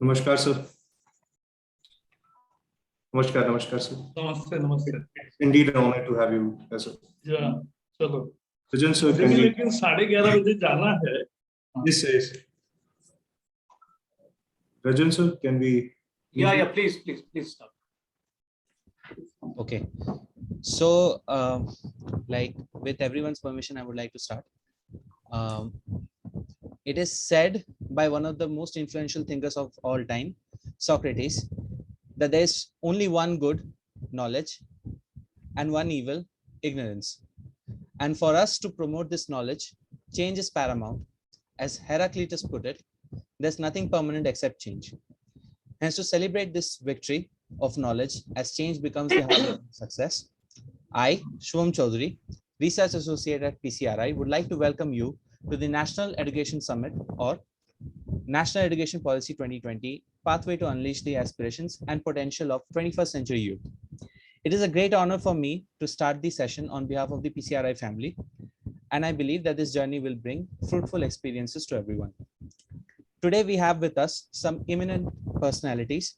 नमस्कार सर. नमस्कार सर. नमस्ते. Indeed an honor to have you as a. Yeah, चलो. Rajan sir, मुझे can we? लेकिन 11:30 बजे जाना है. Yes, yes. Rajan sir, can we? Yeah, please start. Okay, so like with everyone's permission, I would like to start. It is said by one of the most influential thinkers of all time, Socrates, that there is only one good, knowledge, and one evil, ignorance. And for us to promote this knowledge, change is paramount. As Heraclitus put it, there's nothing permanent except change. Hence, to celebrate this victory of knowledge as change becomes the heart of success, I, Shubham Chaudhary, Research Associate at PCRI, would like to welcome you to the National Education Summit or National Education Policy 2020, Pathway to Unleash the Aspirations and Potential of 21st Century Youth. It is a great honor for me to start the session on behalf of the PCRI family, and I believe that this journey will bring fruitful experiences to everyone. Today, we have with us some eminent personalities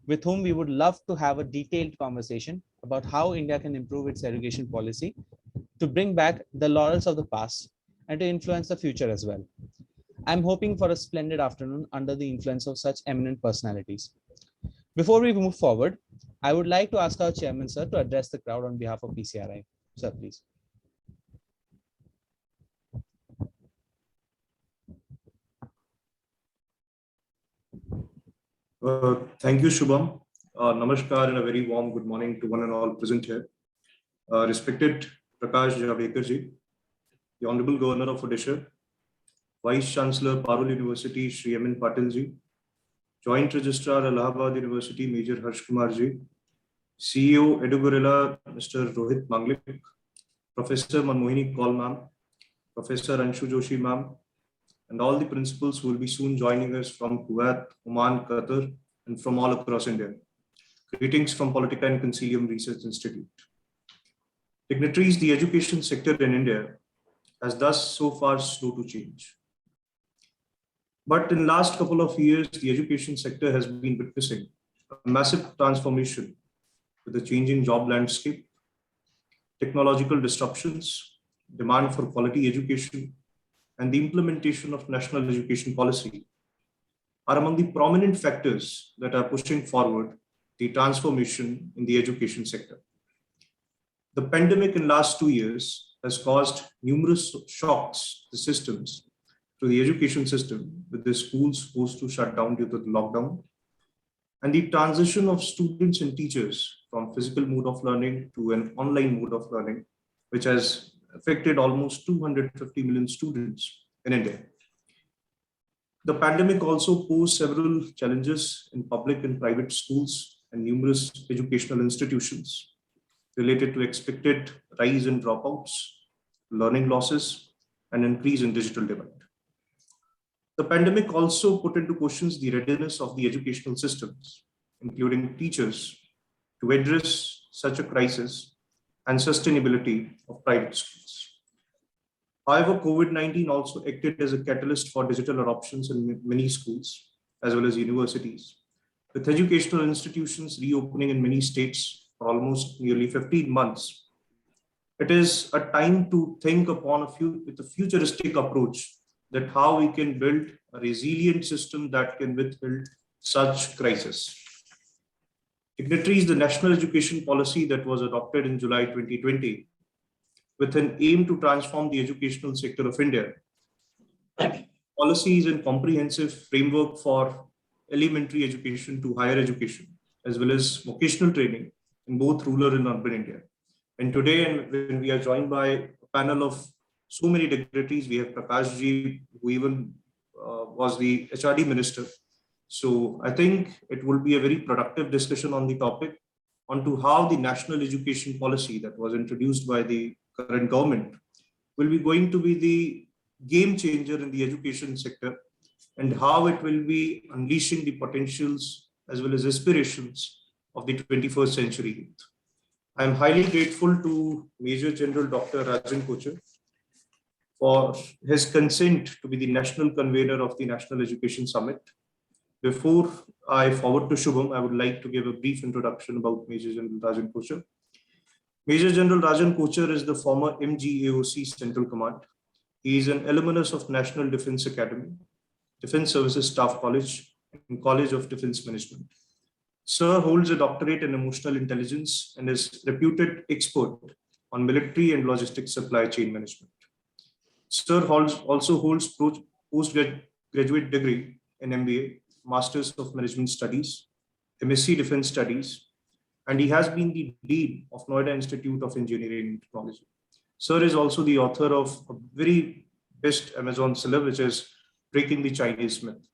with whom we would love to have a detailed conversation about how India can improve its education policy to bring back the laurels of the past and to influence the future as well. I'm hoping for a splendid afternoon under the influence of such eminent personalities. Before we move forward, I would like to ask our chairman, sir, to address the crowd on behalf of PCRI. Sir, please. Thank you, Shubham. Namaskar and a very warm good morning to one and all present here. Respected Prakash Javadekar ji, the Honorable Governor of Odisha, Vice Chancellor Parul University, Shri Eminent Patil ji, Joint Registrar Allahabad University, Major Harsh Kumar ji, CEO Edugorilla, Mr. Rohit Manglik, Professor Manmohini Kaul ma'am, Professor Anshu Joshi ma'am, and all the principals who will be soon joining us from Kuwait, Oman, Qatar, and from all across India. Greetings from Politica and Concilium Research Institute. Dignitaries, the education sector in India has thus so far slow to change. But in the last couple of years, the education sector has been witnessing a massive transformation with the changing job landscape, technological disruptions, demand for quality education, and the implementation of national education policy are among the prominent factors that are pushing forward the transformation in the education sector. The pandemic in the last 2 years has caused numerous shocks to the systems, to the education system, with the schools forced to shut down due to the lockdown, and the transition of students and teachers from physical mode of learning to an online mode of learning, which has affected almost 250 million students in India. The pandemic also posed several challenges in public and private schools and numerous educational institutions related to expected rise in dropouts, learning losses, and increase in digital divide. The pandemic also put into question the readiness of the educational systems, including teachers, to address such a crisis and sustainability of private schools. However, COVID-19 also acted as a catalyst for digital adoptions in many schools, as well as universities, with educational institutions reopening in many states for almost nearly 15 months. It is a time to think upon with a futuristic approach that how we can build a resilient system that can withstand such crisis. Dignitaries, the national education policy that was adopted in July 2020 with an aim to transform the educational sector of India. Policies and comprehensive framework for elementary education to higher education, as well as vocational training in both rural and urban India. And today, when we are joined by a panel of so many dignitaries, we have Prakash ji, who even was the HRD minister. So I think it will be a very productive discussion on the topic onto how the national education policy that was introduced by the current government will be going to be the game changer in the education sector and how it will be unleashing the potentials as well as aspirations of the 21st century youth. I am highly grateful to Major General Dr. Rajan Kochar for his consent to be the national convener of the National Education Summit. Before I forward to Shubham, I would like to give a brief introduction about Major General Rajan Kochar. Major General Rajan Kochar is the former MGAOC Central Command. He is an alumnus of National Defence Academy, Defence Services Staff College, and College of Defence Management. Sir holds a doctorate in emotional intelligence and is reputed expert on military and logistics supply chain management. Sir also holds postgraduate degree in MBA, Masters of Management Studies, MSc Defence Studies, and he has been the dean of Noida Institute of Engineering and Technology. Sir is also the author of a very best Amazon seller, which is Breaking the Chinese Myth.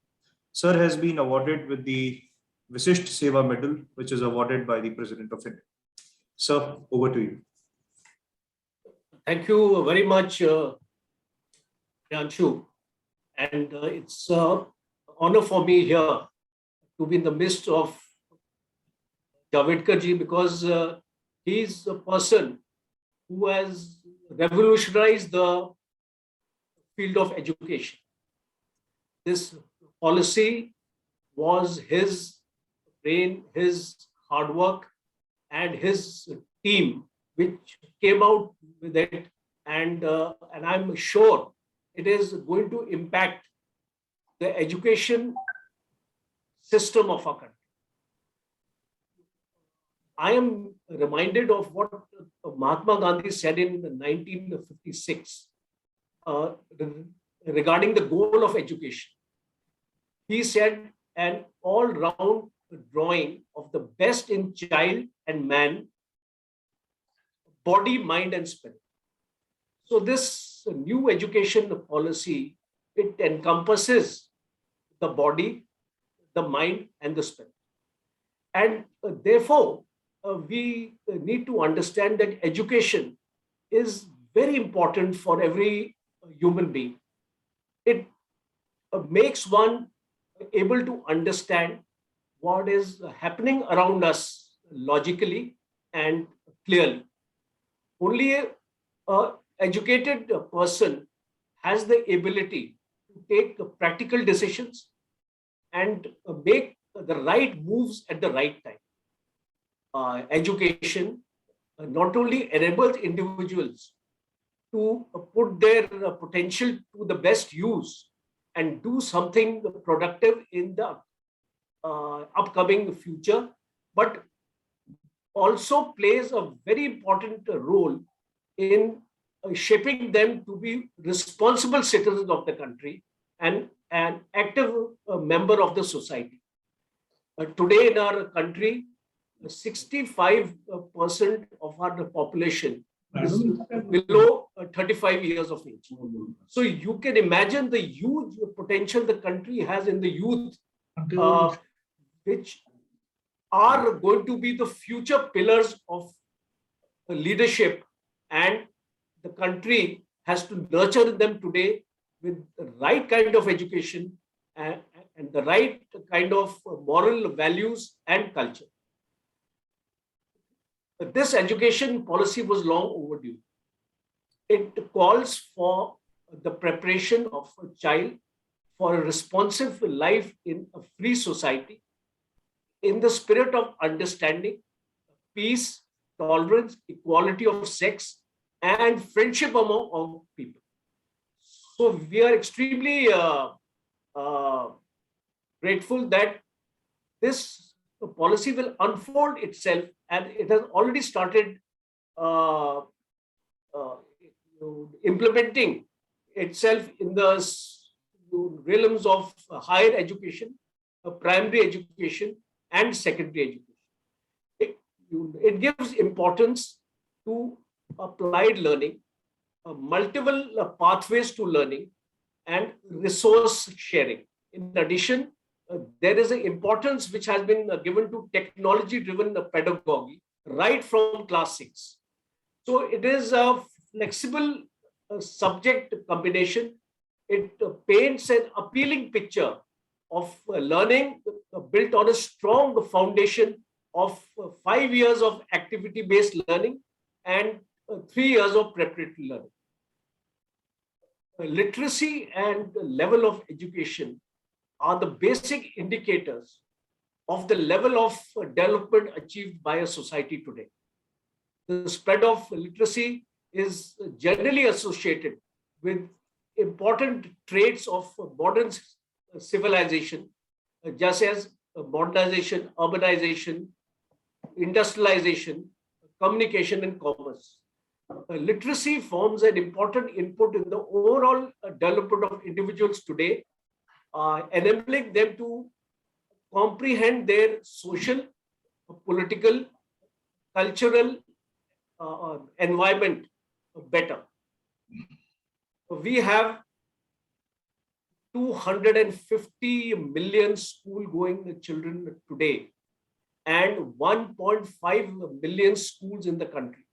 Sir has been awarded with the Vishisht Seva Medal, which is awarded by the President of India. Sir, over to you. Thank you very much, Yanshu. And it's an honor for me here to be in the midst of Javadekar ji, because he's a person who has revolutionized the field of education. This policy was his brain, his hard work, and his team which came out with it, and I'm sure it is going to impact the education system of our country. I am reminded of what Mahatma Gandhi said in 1956 regarding the goal of education. He said, an all-round drawing of the best in child and man, body, mind, and spirit. So this new education policy, it encompasses the body, the mind, and the spirit. And therefore, we need to understand that education is very important for every human being. It makes one able to understand what is happening around us logically and clearly. Only an educated person has the ability to take practical decisions and make the right moves at the right time. Education not only enables individuals to put their potential to the best use and do something productive in the upcoming future, but also plays a very important role in shaping them to be responsible citizens of the country and an active member of the society. Today in our country, 65% of our population is below 35 years of age. So you can imagine the huge potential the country has in the youth, which are going to be the future pillars of leadership, and the country has to nurture them today with the right kind of education and the right kind of moral values and culture. This education policy was long overdue. It calls for the preparation of a child for a responsive life in a free society, in the spirit of understanding, peace, tolerance, equality of sex, and friendship among people. So we are extremely grateful that this policy will unfold itself, and it has already started implementing itself in the realms of higher education, primary education, and secondary education. It gives importance to applied learning, multiple pathways to learning, and resource sharing. In addition, there is an importance which has been given to technology-driven pedagogy right from class 6. So it is a flexible subject combination. It paints an appealing picture of learning built on a strong foundation of 5 years of activity-based learning and 3 years of preparatory learning. Literacy and the level of education are the basic indicators of the level of development achieved by a society today. The spread of literacy is generally associated with important traits of modern civilization, just as modernization, urbanization, industrialization, communication, and commerce. Literacy forms an important input in the overall development of individuals today, enabling them to comprehend their social, political, cultural environment better. We have 250 million school-going children today and 1.5 million schools in the country.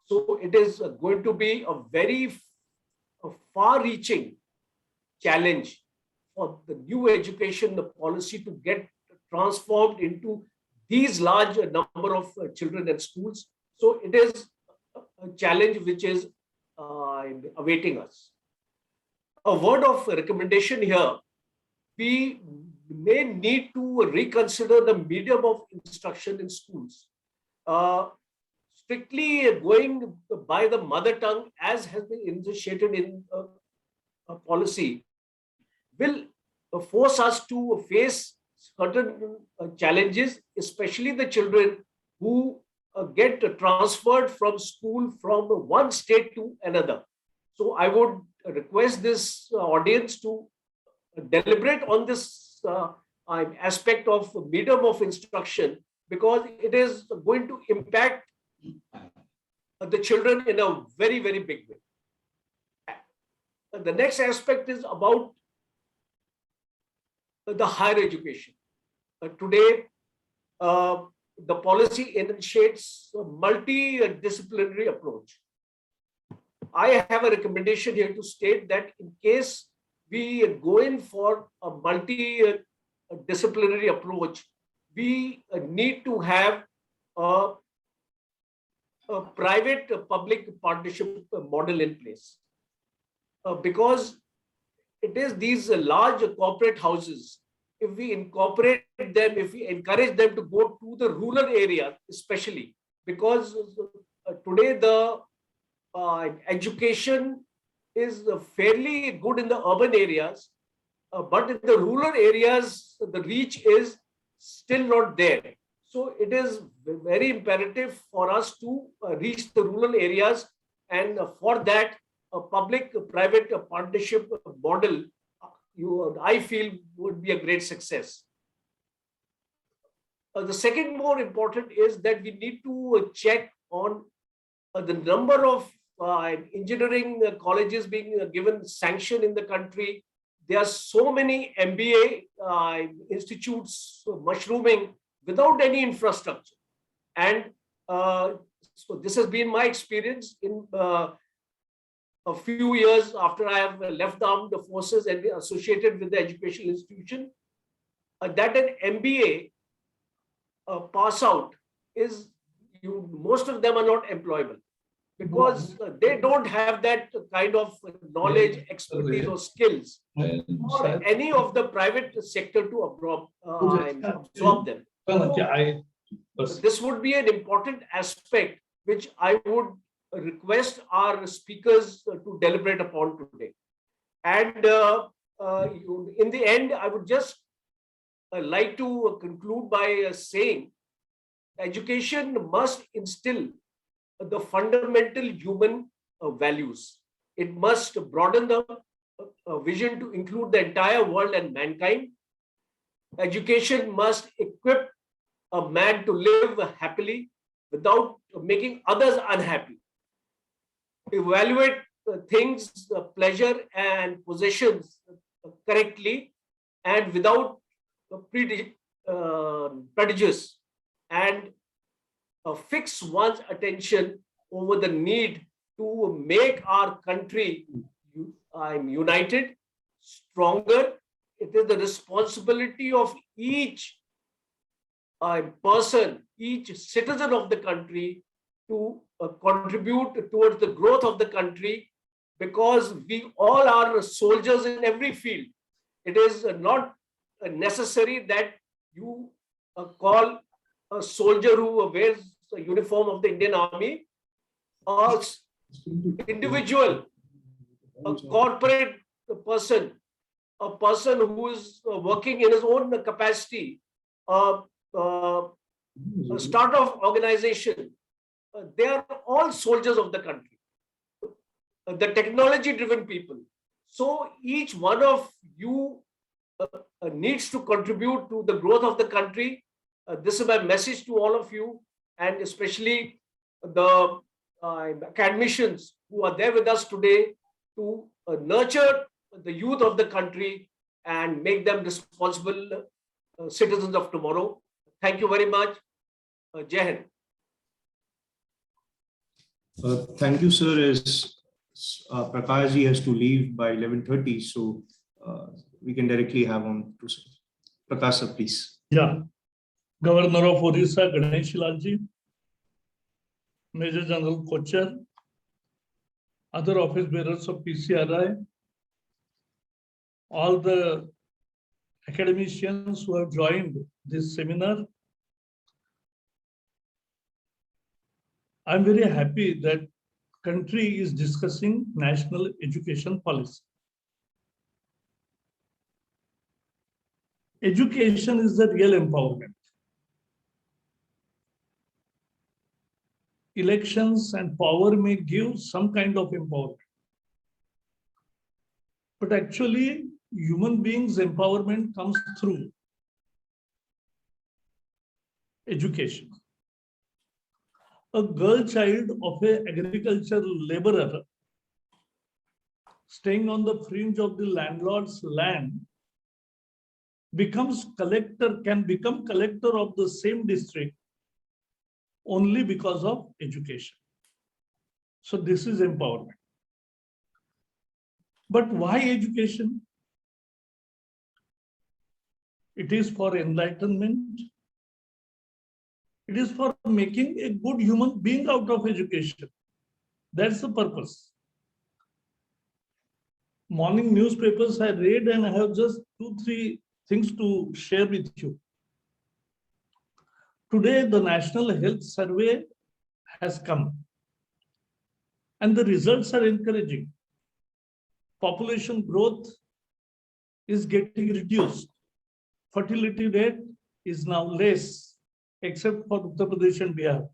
So it is going to be a very far-reaching challenge for the new education policy to get transformed into these large number of children and schools. So it is a challenge which is awaiting us. A word of recommendation here, we may need to reconsider the medium of instruction in schools. Strictly going by the mother tongue, as has been initiated in a policy, will force us to face certain challenges, especially the children who get transferred from school from one state to another. So I would request this audience to deliberate on this aspect of medium of instruction, because it is going to impact the children in a very, very big way. The next aspect is about the higher education. Today, the policy initiates a multidisciplinary approach. I have a recommendation here to state that in case we go in for a multidisciplinary approach, we need to have a private-public partnership model in place. Because it is these large corporate houses, if we incorporate them, if we encourage them to go to the rural area, especially, because today the education is fairly good in the urban areas, but in the rural areas, the reach is still not there. So it is very imperative for us to reach the rural areas, and for that, a public-private partnership model, I feel, would be a great success. The second more important is that we need to check on the number of engineering colleges being given sanction in the country. There are so many MBA institutes mushrooming without any infrastructure. And so this has been my experience in a few years after I have left the armed forces and associated with the educational institution, that an MBA pass out is, most of them are not employable, because they don't have that kind of knowledge, expertise, or skills, or any of the private sector to absorb them. This would be an important aspect which I would request our speakers to deliberate upon today. And in the end, I would just like to conclude by saying education must instill the fundamental human values. It must broaden the vision to include the entire world and mankind. Education must equip a man to live happily without making others unhappy. Evaluate things, pleasure and possessions correctly and without prejudice, and fix one's attention over the need to make our country united, stronger. It is the responsibility of each person, each citizen of the country to contribute towards the growth of the country, because we all are soldiers in every field. It is not necessary that you call a soldier who wears the uniform of the Indian Army, or individual, a corporate person, a person who is working in his own capacity, a start-off organization. They are all soldiers of the country, the technology-driven people. So each one of you needs to contribute to the growth of the country. This is my message to all of you, and especially the academicians who are there with us today, to nurture the youth of the country and make them responsible citizens of tomorrow. Thank you very much. Jai Hind. Thank you, sir. As Prakash ji has to leave by 11:30, so we can directly have on to sir. Prakash sir, please. Yeah. Governor of Odisha, Ganesh Lalji, Major General Kochar, other office bearers of PCRI, all the academicians who have joined this seminar. I'm very happy that country is discussing national education policy. Education is the real empowerment. Elections and power may give some kind of empowerment. But actually, human beings' empowerment comes through education. A girl child of an agricultural laborer staying on the fringe of the landlord's land can become collector of the same district only because of education. So this is empowerment. But why education? It is for enlightenment. It is for making a good human being out of education. That's the purpose. Morning newspapers I read, and I have just 2-3 things to share with you. Today, the National Health Survey has come, and the results are encouraging. Population growth is getting reduced. Fertility rate is now less, except for Uttar Pradesh and Bihar.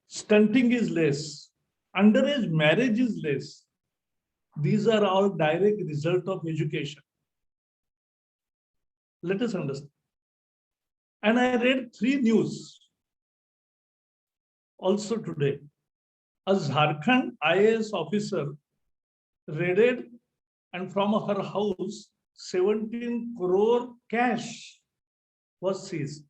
Stunting is less. Underage marriage is less. These are all direct result of education. Let us understand. And I read 3 news also today. A Jharkhand IAS officer raided, and from her house, 17 crore cash was seized.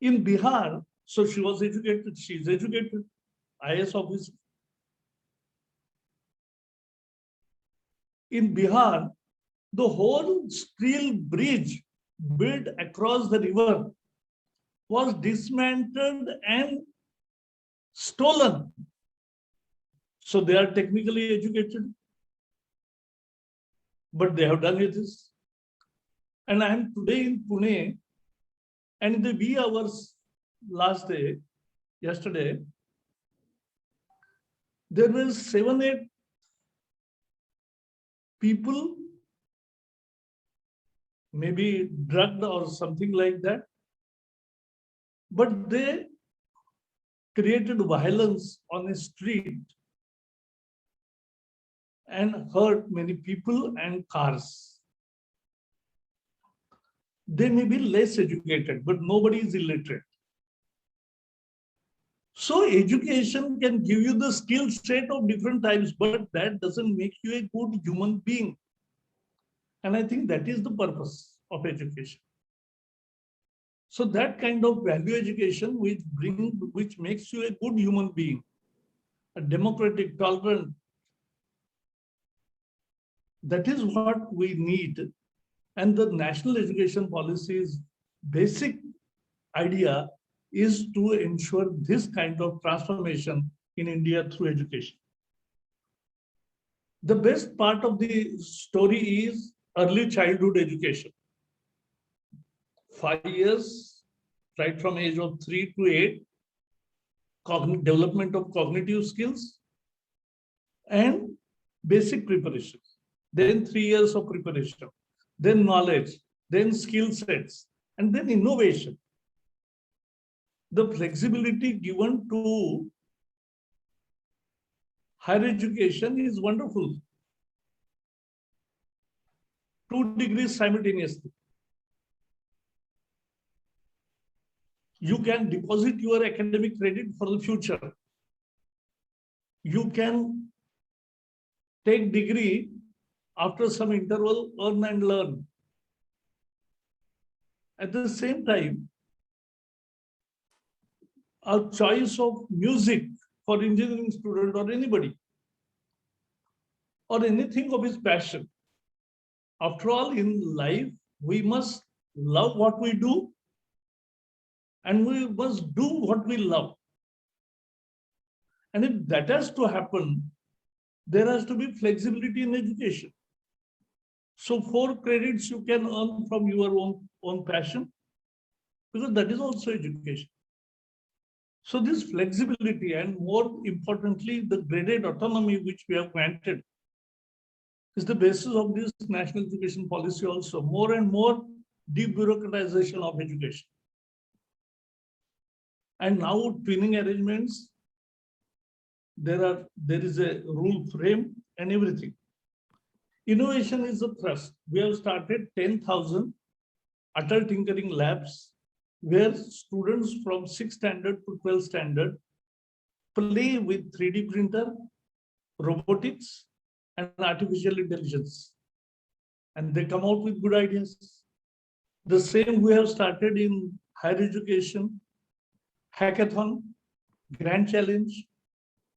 In Bihar, so she was educated, she is educated, IAS officer. In Bihar, the whole steel bridge built across the river was dismantled and stolen. So they are technically educated, but they have done this. And I am today in Pune, and in the wee hours yesterday, there were 7-8 people, maybe drugged or something like that, but they created violence on a street and hurt many people and cars. They may be less educated, but nobody is illiterate. So education can give you the skill set of different types, but that doesn't make you a good human being. And I think that is the purpose of education. So that kind of value education which makes you a good human being, a democratic, tolerant, that is what we need. And the national education policy's basic idea is to ensure this kind of transformation in India through education. The best part of the story is early childhood education. 5 years, right from age of 3 to 8, development of cognitive skills and basic preparation. Then 3 years of preparation, then knowledge, then skill sets, and then innovation. The flexibility given to higher education is wonderful. 2 degrees simultaneously. You can deposit your academic credit for the future. You can take degree after some interval, earn and learn. At the same time, a choice of music for engineering student or anybody, or anything of his passion. After all, in life, we must love what we do and we must do what we love. And if that has to happen, there has to be flexibility in education. So 4 credits you can earn from your own passion, because that is also education. So this flexibility and more importantly, the graded autonomy which we have granted is the basis of this national education policy also. More and more debureaucratization of education. And now twinning arrangements, there is a rule frame and everything. Innovation is a thrust. We have started 10,000 adult tinkering labs where students from 6th standard to 12th standard play with 3D printer, robotics, and artificial intelligence. And they come out with good ideas. The same we have started in higher education, hackathon, grand challenge,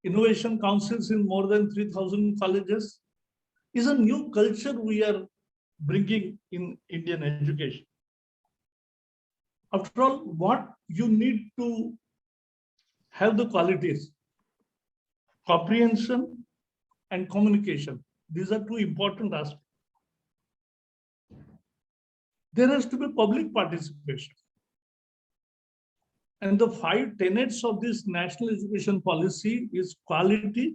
innovation councils in more than 3,000 colleges is a new culture we are bringing in Indian education. After all, what you need to have the qualities, comprehension and communication. These are 2 important aspects. There has to be public participation. And the 5 tenets of this national education policy is quality,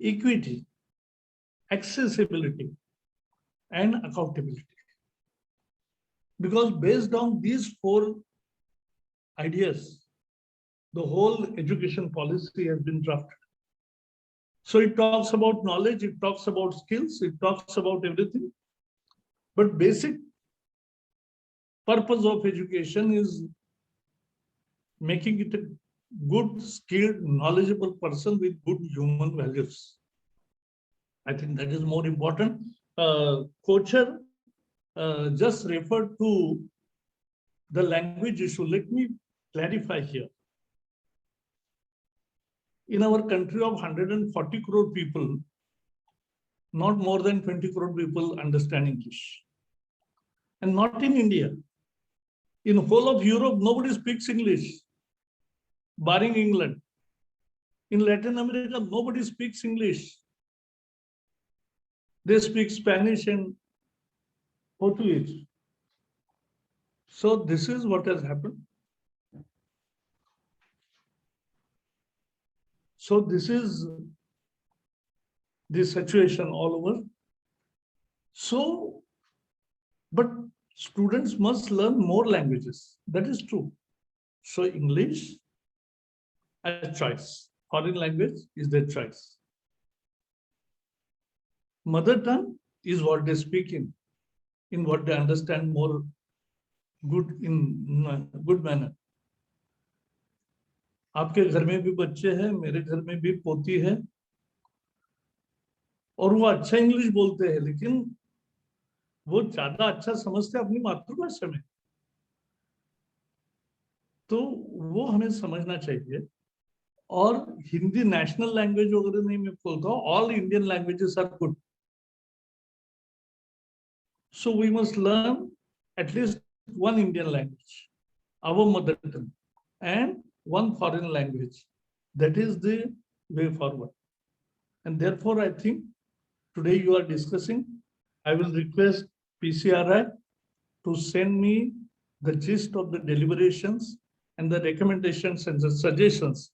equity, accessibility, and accountability. Because based on these 4 ideas, the whole education policy has been drafted. So it talks about knowledge, it talks about skills, it talks about everything. But basic purpose of education is making it a good, skilled, knowledgeable person with good human values. I think that is more important. Kocher just referred to the language issue. Let me clarify here. In our country of 140 crore people, not more than 20 crore people understand English. And not in India. In whole of Europe, nobody speaks English, barring England. In Latin America, nobody speaks English. They speak Spanish and Portuguese. So this is what has happened. So this is the situation all over. So, but students must learn more languages. That is true. So English as choice. Foreign language is their choice. Mother tongue is what they speak in what they understand more good in good manner. आपके घर में भी बच्चे हैं, मेरे घर में भी पोती है, और वो अच्छा इंग्लिश बोलते हैं, लेकिन वो ज्यादा अच्छा समझते हैं अपनी मातृभाषा में. तो वो हमें समझना चाहिए. और हिंदी नेशनल लैंग्वेज वगैरह नहीं मैं बोलता हूँ, all Indian languages are good. So we must learn at least one Indian language, our mother tongue, and one foreign language. That is the way forward. And therefore, I think today you are discussing, I will request PCRI to send me the gist of the deliberations and the recommendations and the suggestions,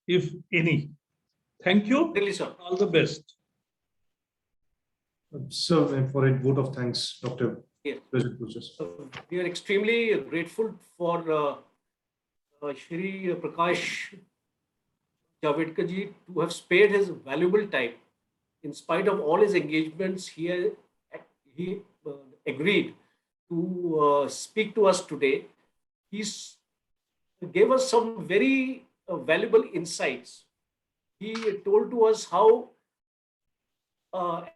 if any. Thank you. Really, sir. All the best. Sir, for a vote of thanks, Dr. Yes. President Process. We are extremely grateful for Shri Prakash Javadekar ji to have spared his valuable time. In spite of all his engagements, he agreed to speak to us today. He gave us some very valuable insights. He told to us how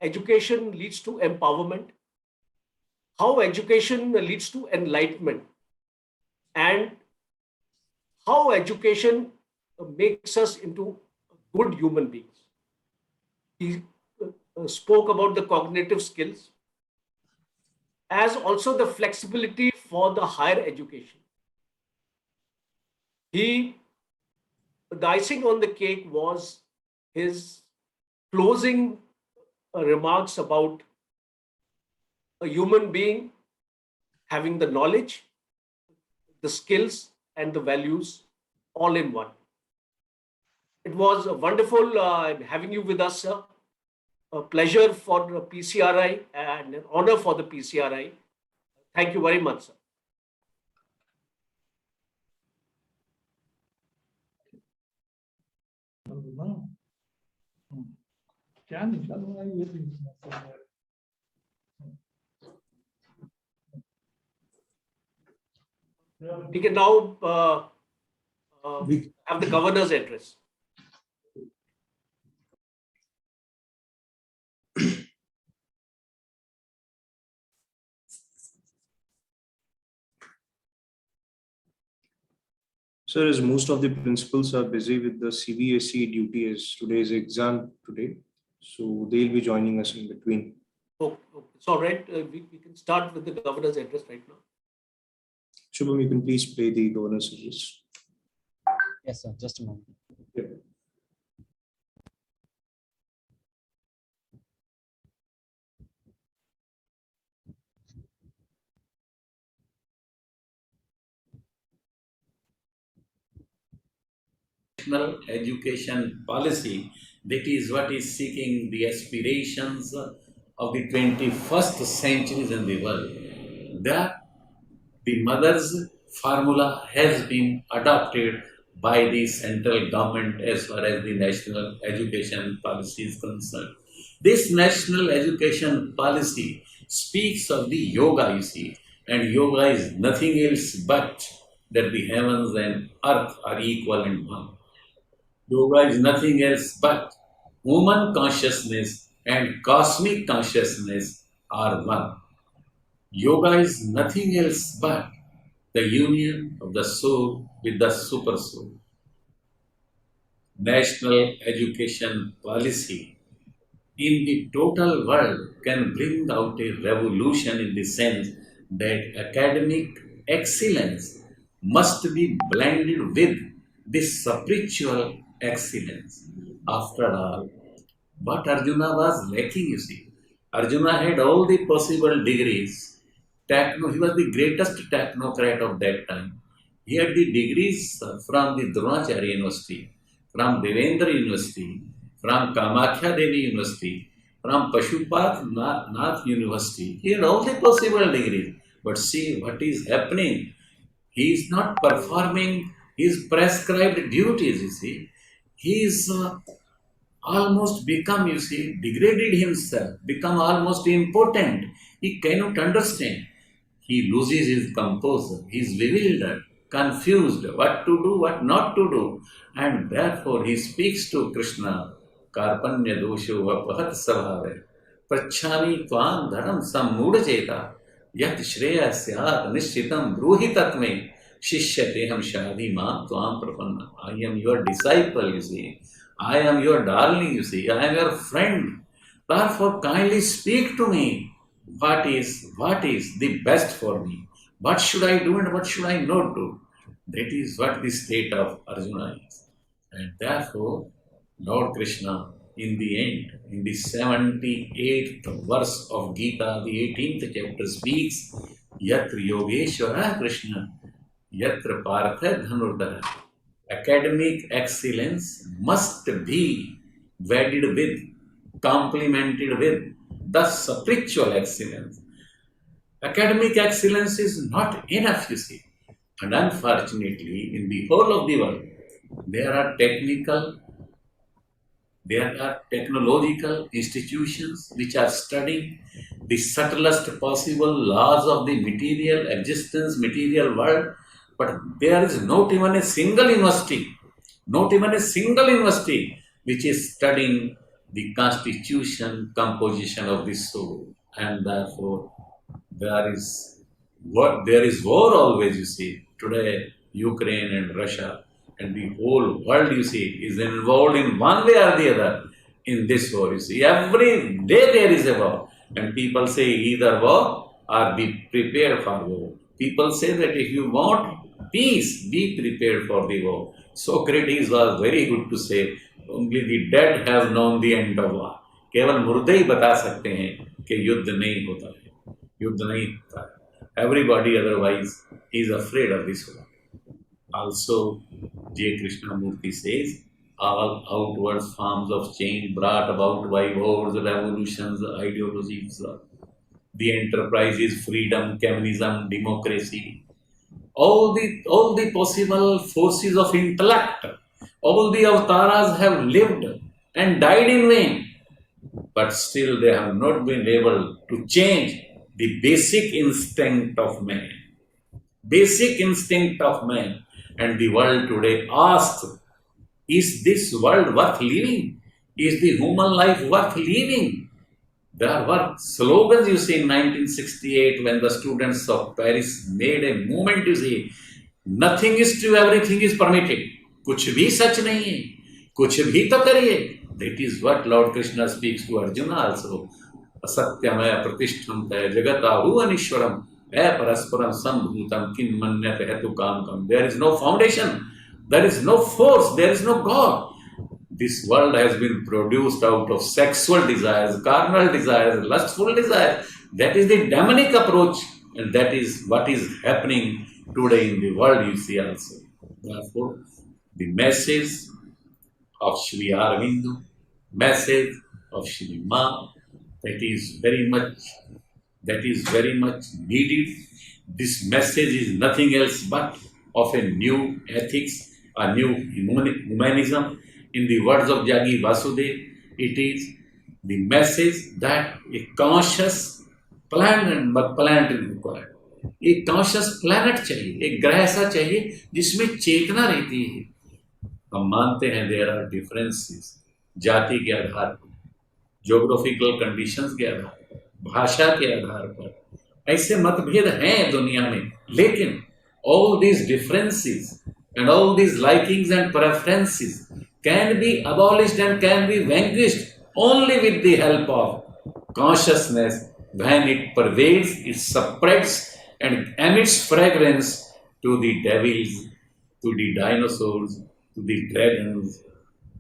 education leads to empowerment, how education leads to enlightenment, and how education makes us into good human beings. He spoke about the cognitive skills, as also the flexibility for the higher education. The icing on the cake was his closing remarks about a human being having the knowledge, the skills, and the values all in one. It was wonderful having you with us, sir. A pleasure for PCRI and an honor for the PCRI. Thank you very much, sir. क्या निकालना है ये देखना है। We can now have the governor's address. Sir, as most of the principals are busy with the CBSE duty as today's exam today, so they'll be joining us in between. Oh, it's all right. We can start with the governor's address right now. Shubham, you can please play the governor's address. Yes, sir. Just a moment. Yeah. National education policy, that is what is seeking the aspirations of the 21st centuries in the world. The mother's formula has been adopted by the central government as far as the national education policy is concerned. This national education policy speaks of the yoga, you see, and yoga is nothing else but that the heavens and earth are equal and one. Yoga is nothing else but human consciousness and cosmic consciousness are one. Yoga is nothing else but the union of the soul with the super soul. National education policy in the total world can bring out a revolution in the sense that academic excellence must be blended with this spiritual excellence. After all, what Arjuna was lacking, you see. Arjuna had all the possible degrees. He was the greatest technocrat of that time. He had the degrees from the Dronacharya University, from Devendra University, from Kamakhya Devi University, from Pashupat Nath University. He had all the possible degrees. But see what is happening. He is not performing his prescribed duties, you see. He is almost become, you see, degraded himself, become almost impotent. He cannot understand. He loses his composure. He is bewildered, confused, what to do, what not to do. And therefore he speaks to Krishna, Karpanya dosho vapahat savhave, prachhami tvam dharam sammudacheta, yat shreya syat nishchitam bruhi tatme, shishyate ham shadhi mam tvam prapanna. I am your disciple, you see. I am your darling, you see. I am your friend. Therefore, kindly speak to me. What is the best for me? What should I do and what should I not do? That is what the state of Arjuna is. And therefore, Lord Krishna in the end, in the 78th verse of Gita, the 18th chapter speaks, Yatra Yogeshwara Krishna, Yatra Partha Dhanurdhara. Academic excellence must be wedded with, complemented with the spiritual excellence. Academic excellence is not enough, you see. And unfortunately, in the whole of the world, there are technological institutions which are studying the subtlest possible laws of the material existence, material world, but there is not even a single university which is studying the constitution, composition of the soul. And therefore, there is war always, you see. Today, Ukraine and Russia and the whole world, you see, is involved in one way or the other in this war, you see. Every day there is a war. And people say either war or be prepared for war. People say that if you want peace, be prepared for the war. Socrates was very good to say, only the dead have known the end of war. केवल मुर्दे ही बता सकते हैं कि युद्ध नहीं होता है, युद्ध नहीं होता है. Everybody otherwise is afraid of this war. Also, J. Krishnamurti says, all outward forms of change brought about by wars, revolutions, ideologies, the enterprise is freedom, communism, democracy, all the possible forces of intellect, all the avatars have lived and died in vain, but still they have not been able to change the basic instinct of man. Basic instinct of man. And the world today asks, is this world worth living? Is the human life worth living? There were slogans, you see, in 1968 when the students of Paris made a movement, you see, nothing is true, everything is permitted. कुछ भी सच नहीं है, कुछ भी तो करिए. That is what Lord Krishna speaks to Arjuna also. असत्यमय प्रतिष्ठम तय जगताहु अनीश्वरम अपरस्परम संभूतम किम मन्यते हेतु कामकम. There is no foundation, there is no force, there is no God. This world has been produced out of sexual desires, carnal desires, lustful desires. That is the demonic approach, and that is what is happening today in the world, you see also. Therefore, the message of Shri Aurobindo, message of Shri Ma, that is very much needed. This message is nothing else but of a new ethics, a new humanism. In the words of Jagi Vasudev, it is the message that a conscious planet is required. एक conscious planet चाहिए, एक ग्रह ऐसा चाहिए जिसमें चेतना रहती है. हम मानते हैं देयर आर डिफरेंसेस जाति के आधार पर, ज्योग्राफिकल कंडीशंस के आधार पर, भाषा के आधार पर, ऐसे मतभेद हैं दुनिया में. लेकिन all these differences and all these likings and preferences can be abolished and can be vanquished only with the help of consciousness. When it pervades, it spreads and emits fragrance to the devils, to the dinosaurs, to the dragons,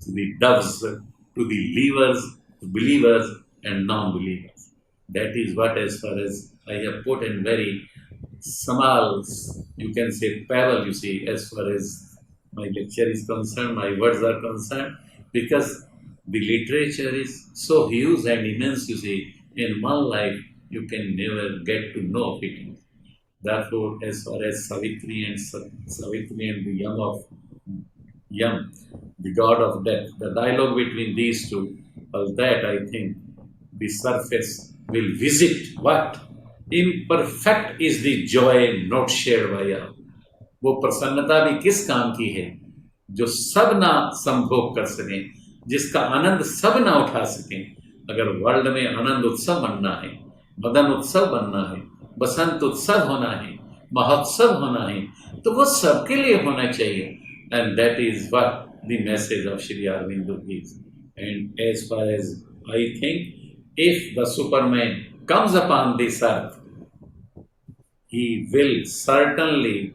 to the doves, to the believers and non-believers. That is what, as far as I have put in very small, you can say parallel, you see, as far as my lecture is concerned, my words are concerned, because the literature is so huge and immense, you see, in one life you can never get to know it. Therefore, as far as Savitri and the Yam, the god of death, the dialogue between these two, well, that I think the surface will visit what? Imperfect is the joy not shared by all. वो प्रसन्नता भी किस काम की है जो सब ना संभोग कर सकें, जिसका आनंद सब ना उठा सकें. अगर वर्ल्ड में आनंद उत्सव बनना है, मदन उत्सव बनना है, बसंत उत्सव होना है, महोत्सव होना है, तो वो सबके लिए होना चाहिए. And that is what the message of Shri Aurobindo is. And as far as I think, if the Superman comes upon this earth, he will certainly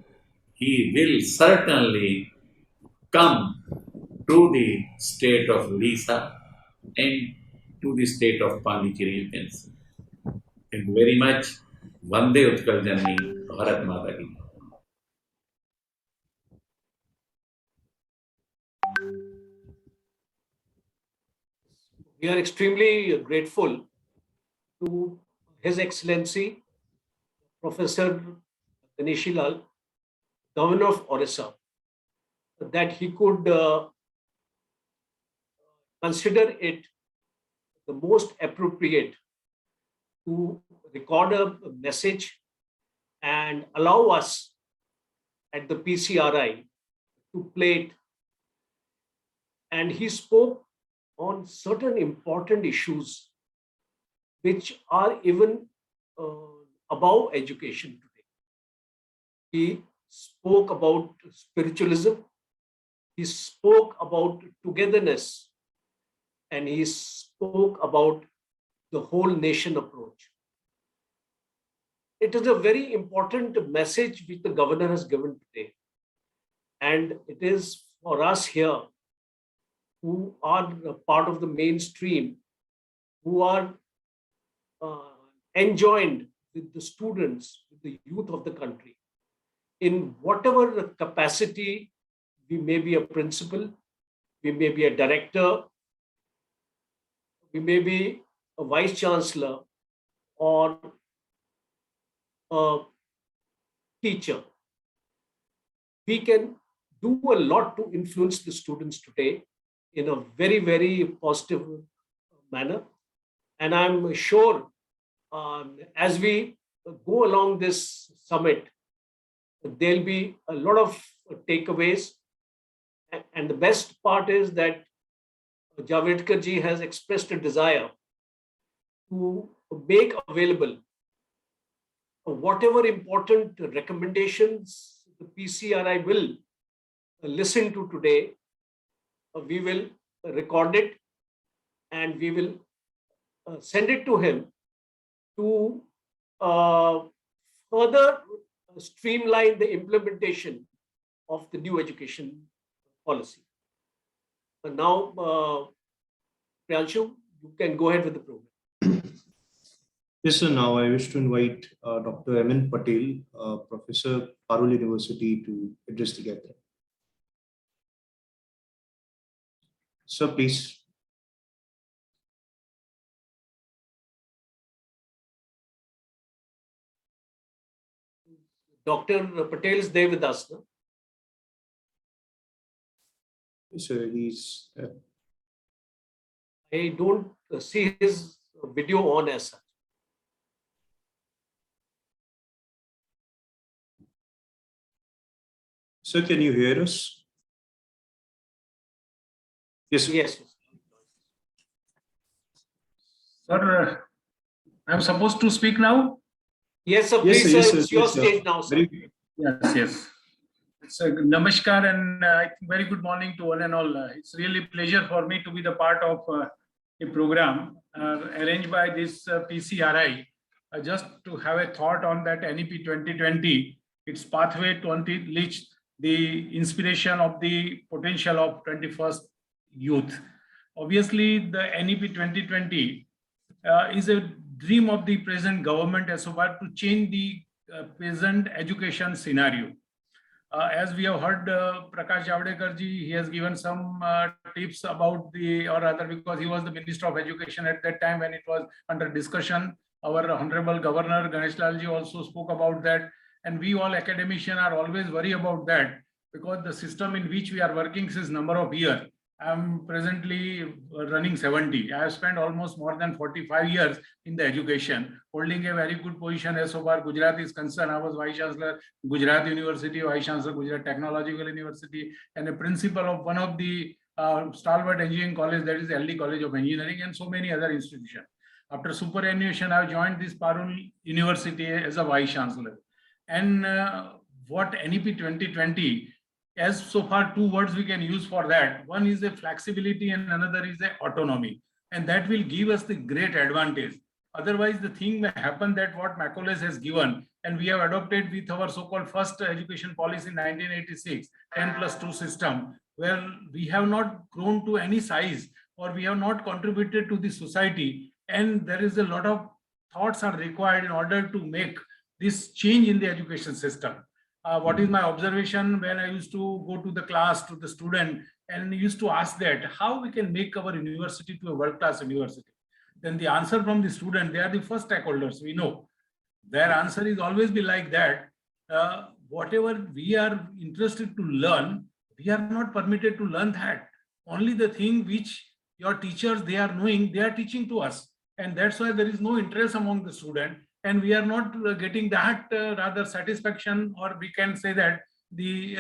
come to the state of Lisa, end to the state of Pondicherry, you can see. Thank you very much. Vande Utkal Janani, Bharat Mata Ki. We are extremely grateful to His Excellency Professor Ganeshi Lal, Governor of Orissa, that he could consider it the most appropriate to record a message and allow us at the PCRI to play it. And he spoke on certain important issues which are even above education today. He spoke about spiritualism, he spoke about togetherness, and he spoke about the whole nation approach. It is a very important message which the governor has given today. And it is for us here who are a part of the mainstream, who are enjoined with the students, with the youth of the country, in whatever capacity. We may be a principal, we may be a director, we may be a vice chancellor or a teacher. We can do a lot to influence the students today in a very, very positive manner. And I'm sure as we go along this summit, there'll be a lot of takeaways. And the best part is that Javadekar ji has expressed a desire to make available whatever important recommendations the PCRI will listen to today. We will record it and we will send it to him to further streamline the implementation of the new education policy. And now, Priyanshu, you can go ahead with the program. Yes, sir. Now I wish to invite Dr. Eminent Patel, Professor, Parul University, to address the gathering. Sir, please. Dr. Patel is there with us. No? Yes, sir, he's. I don't see his video on as such. Sir, can you hear us? Yes, sir. Yes. Sir, I'm supposed to speak now? Yes, sir. Yes, Please, sir, sir, yes, sir, it's your yes, sir. stage now, sir. Yes, yes. It's a namaskar and very good morning to one and all. It's really a pleasure for me to be the part of a program arranged by this PCRI. Just to have a thought on that NEP 2020, its pathway to unleash the inspiration of the potential of 21st youth. Obviously, the NEP 2020 is a dream of the present government as far to change the present education scenario. As we have heard Prakash Javadekar ji, he has given some tips about the, or rather because he was the Minister of Education at that time when it was under discussion. Our Honorable Governor Ganesh Lal ji also spoke about that. And we all academicians are always worried about that because the system in which we are working since number of years. I'm presently running 70. I have spent almost more than 45 years in the education, holding a very good position as far Gujarat is concerned. I was Vice Chancellor, Gujarat University, Vice Chancellor, Gujarat Technological University, and a principal of one of the stalwart engineering college, that is LD College of Engineering, and so many other institutions. After superannuation, I joined this Parul University as a Vice Chancellor. And what NEP 2020, as so far two words we can use for that. One is a flexibility and another is a autonomy. And that will give us the great advantage. Otherwise, the thing may happen that what Macaulay has given, and we have adopted with our so-called first education policy in 1986, 10+2 system, where we have not grown to any size or we have not contributed to the society, and there is a lot of thoughts are required in order to make this change in the education system. What is my observation when I used to go to the class to the student and used to ask that how we can make our university to a world-class university? Then the answer from the student, they are the first stakeholders, we know. Their answer is always be like that. Whatever we are interested to learn, we are not permitted to learn that. Only the thing which your teachers, they are knowing, they are teaching to us. And that's why there is no interest among the student. And we are not getting that rather satisfaction, or we can say that the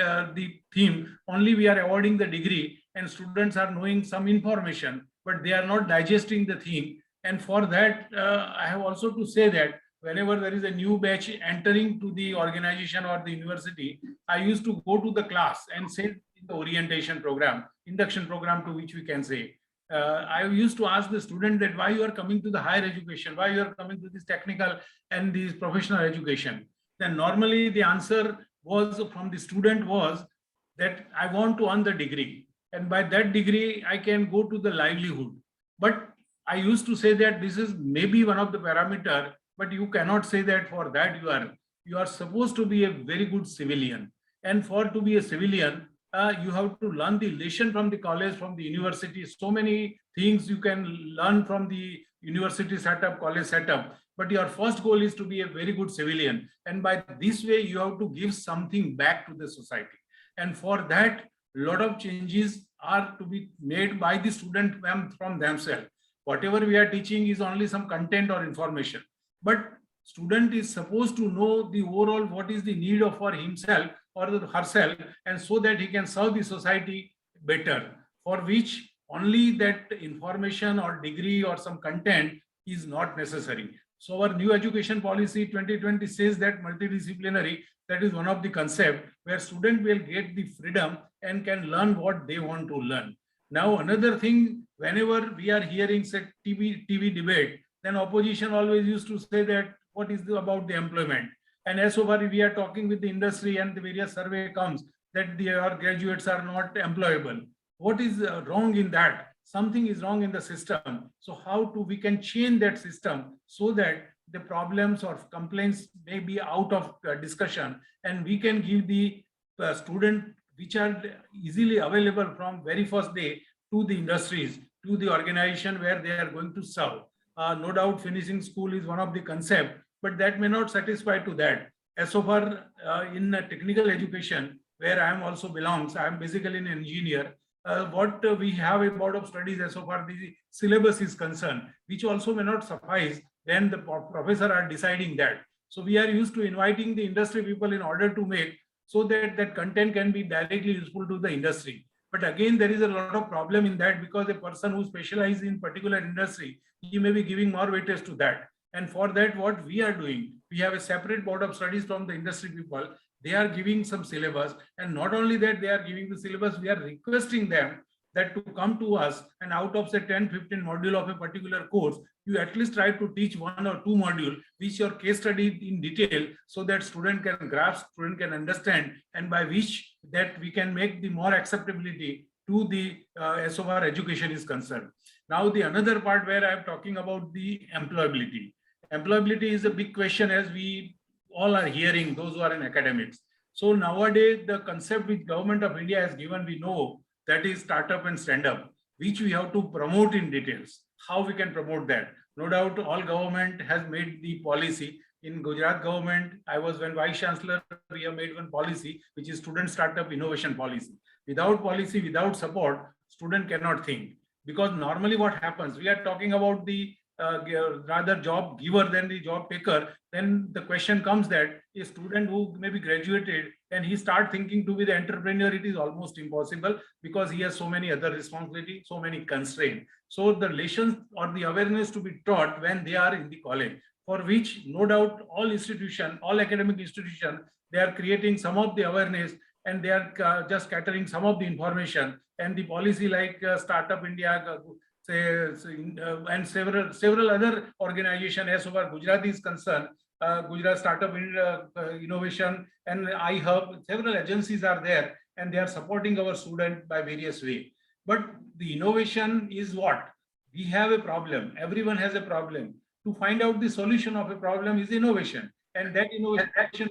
theme, only we are awarding the degree and students are knowing some information, but they are not digesting the theme. And for that, I have also to say that whenever there is a new batch entering to the organization or the university, I used to go to the class and say in the orientation program, induction program to which we can say, I used to ask the student that why you are coming to the higher education, why you are coming to this technical and this professional education. Then normally the answer was from the student was that I want to earn the degree. And by that degree, I can go to the livelihood. But I used to say that this is maybe one of the parameter, but you cannot say that for that you are supposed to be a very good civilian. And for to be a civilian, you have to learn the lesson from the college, from the university. So many things you can learn from the university setup, college setup. But your first goal is to be a very good civilian. And by this way, you have to give something back to the society. And for that, a lot of changes are to be made by the student from themselves. Whatever we are teaching is only some content or information. But student is supposed to know the overall what is the need of for himself or herself, and so that he can serve the society better, for which only that information or degree or some content is not necessary. So our new education policy 2020 says that multidisciplinary, that is one of the concept where student will get the freedom and can learn what they want to learn. Now another thing, whenever we are hearing say TV debate, then opposition always used to say that what is about the employment. And as so far we are talking with the industry and the various survey comes that our graduates are not employable. What is wrong in that? Something is wrong in the system. So how we can change that system so that the problems or complaints may be out of discussion, and we can give the student which are easily available from very first day to the industries, to the organization where they are going to serve. No doubt finishing school is one of the concept, but that may not satisfy to that. As so far in technical education, where I am also belongs, I am basically an engineer. What we have a board of studies as so far the syllabus is concerned, which also may not suffice when the professor are deciding that. So we are used to inviting the industry people in order to make so that that content can be directly useful to the industry. But again, there is a lot of problem in that, because a person who specializes in particular industry, he may be giving more weightage to that. And for that, what we are doing, we have a separate board of studies from the industry people. They are giving some syllabus, and not only that they are giving the syllabus, we are requesting them that to come to us, and out of say 10-15 module of a particular course, you at least try to teach 1 or 2 module which your case study in detail, so that student can grasp, student can understand, and by which that we can make the more acceptability to the as so far education is concerned. Now the another part where I am talking about the employability. Employability is a big question, as we all are hearing, those who are in academics. So nowadays, the concept which government of India has given, we know that is startup and stand up, which we have to promote in details. How we can promote that? No doubt all government has made the policy. In Gujarat government, I was when Vice Chancellor, we have made one policy, which is student startup innovation policy. Without policy, without support, student cannot think. Because normally what happens, we are talking about the rather job giver than the job taker. Then the question comes that a student who maybe graduated and he start thinking to be the entrepreneur, it is almost impossible, because he has so many other responsibilities, so many constraints. So the lessons or the awareness to be taught when they are in the college, for which no doubt all institutions, all academic institutions, they are creating some of the awareness, and they are just catering some of the information, and the policy like Startup India, and several other organizations, as far as Gujarat is concerned, Gujarat Startup Innovation and iHub, several agencies are there, and they are supporting our students by various ways. But the innovation is what? We have a problem. Everyone has a problem. To find out the solution of a problem is innovation. And that innovation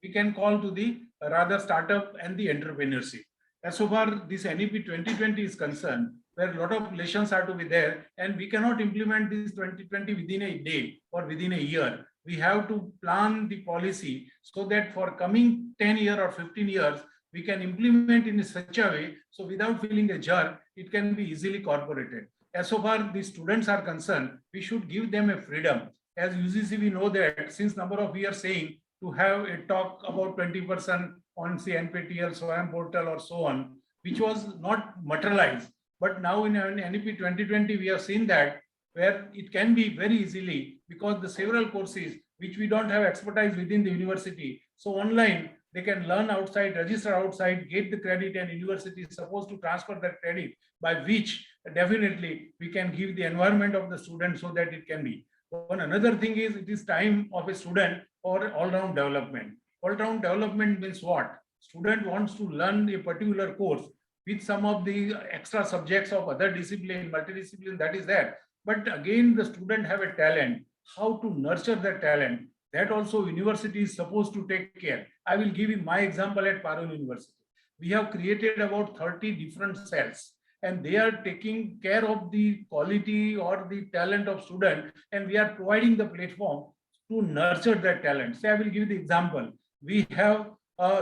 we can call to the rather startup and the entrepreneurship. As so far this NEP 2020 is concerned, where a lot of lessons are to be there, and we cannot implement this 2020 within a day or within a year. We have to plan the policy so that for coming 10 years or 15 years, we can implement in such a way, so without feeling a jerk, it can be easily incorporated. As so far the students are concerned, we should give them a freedom. As UGC, we know that since number of years saying to have a talk about 20% on say NPTEL, SWAYAM portal or so on, which was not materialized. But now in NEP 2020, we have seen that where it can be very easily, because the several courses which we don't have expertise within the university. So online, they can learn outside, register outside, get the credit, and university is supposed to transfer that credit, by which definitely we can give the environment of the student so that it can be. One another thing is, it is time of a student for all-round development. All-round development means what? Student wants to learn a particular course with some of the extra subjects of other discipline, multidiscipline, that is there. But again, the student have a talent. How to nurture that talent? That also university is supposed to take care. I will give you my example at Parul University. We have created about 30 different cells, and they are taking care of the quality or the talent of student, and we are providing the platform to nurture that talent. Say, I will give the example. We have,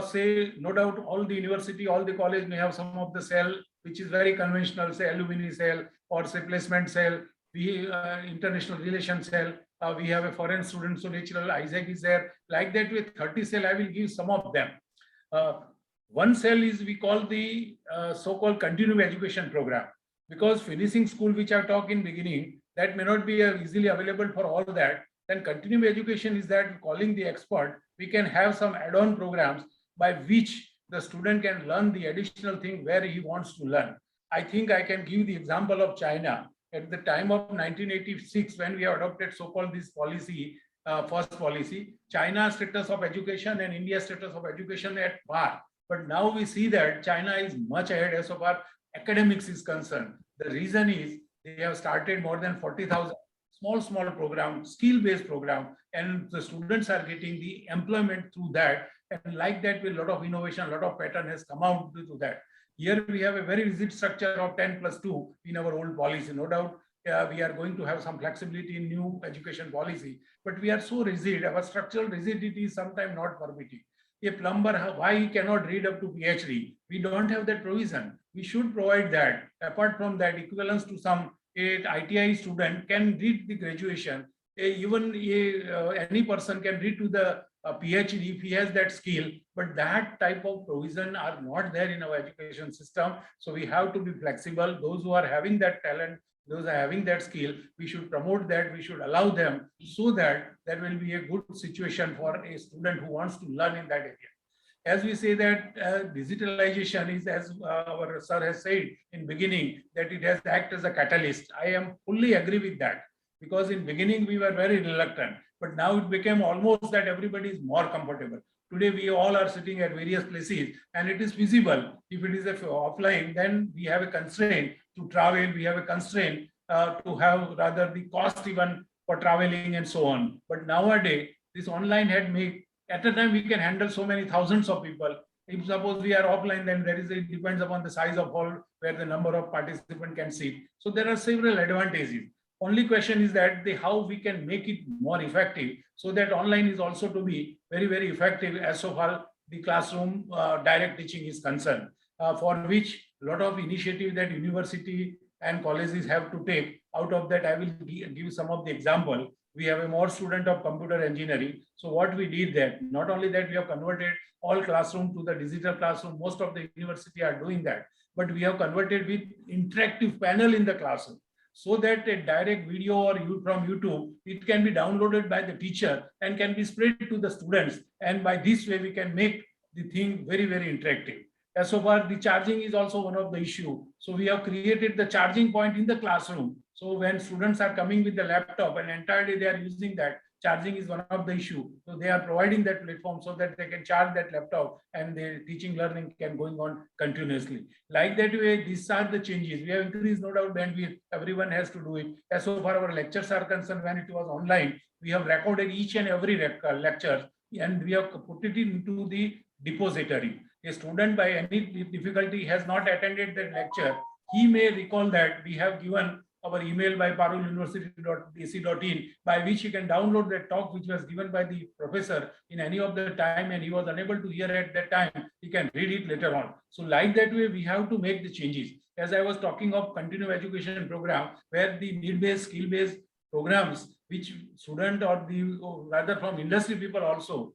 say, no doubt all the university, all the college may have some of the cell, which is very conventional, say alumni cell or say placement cell, we international relation cell, we have a foreign student, so natural Isaac is there. Like that with 30 cell, I will give some of them. One cell is we call the so-called continuing education program, because finishing school, which I talked in beginning, that may not be easily available for all that. Then continuing education is that calling the expert, we can have some add-on programs by which the student can learn the additional thing where he wants to learn. I think I can give the example of China. At the time of 1986, when we adopted so-called this policy, first policy, China's status of education and India's status of education at par. But now we see that China is much ahead as far as academics is concerned. The reason is they have started more than 40,000 small program, skill-based program, and the students are getting the employment through that. And like that, with a lot of innovation, a lot of pattern has come out to that. Here we have a very rigid structure of 10+2 in our old policy. No doubt we are going to have some flexibility in new education policy, but we are so rigid, our structural rigidity is sometimes not permitting. A plumber, why he cannot read up to PhD? We don't have that provision. We should provide that. Apart from that, equivalence to some ITI student can read the graduation. Even any person can read to the PhD if he has that skill, but that type of provision are not there in our education system. So we have to be flexible. Those who are having that talent, those are having that skill, we should promote that, we should allow them, so that there will be a good situation for a student who wants to learn in that area. As we say that digitalization is, as our sir has said in beginning, that it has acted as a catalyst. I am fully agree with that, because in beginning we were very reluctant, but now it became almost that everybody is more comfortable. Today we all are sitting at various places, and it is feasible. If it is offline, then we have a constraint to travel, we have a constraint to have rather the cost even for traveling and so on. But nowadays, this online had made, at a time we can handle so many thousands of people. If suppose we are offline, then there is it depends upon the size of hall where the number of participants can sit. So there are several advantages. Only question is that how we can make it more effective, so that online is also to be very, very effective as so far the classroom direct teaching is concerned, for which a lot of initiative that university and colleges have to take. Out of that, I will give some of the example. We have a more student of computer engineering. So what we did there, not only that we have converted all classroom to the digital classroom, most of the university are doing that, but we have converted with interactive panel in the classroom, so that a direct video or from YouTube, it can be downloaded by the teacher and can be spread to the students. And by this way, we can make the thing very, very interactive. As so far, the charging is also one of the issue. So we have created the charging point in the classroom. So when students are coming with the laptop and entirely they are using that, charging is one of the issue. So they are providing that platform so that they can charge that laptop and the teaching learning can going on continuously. Like that way, these are the changes. We have increased no doubt bandwidth. Everyone has to do it. As so far our lectures are concerned, when it was online, we have recorded each and every lecture and we have put it into the depository. A student by any difficulty has not attended that lecture, he may recall that we have given our email by paruluniversity.ac.in by which he can download that talk which was given by the professor in any of the time and he was unable to hear at that time, he can read it later on. So like that way, we have to make the changes. As I was talking of continuing education program, where the need-based, skill-based programs, which student or rather from industry people also,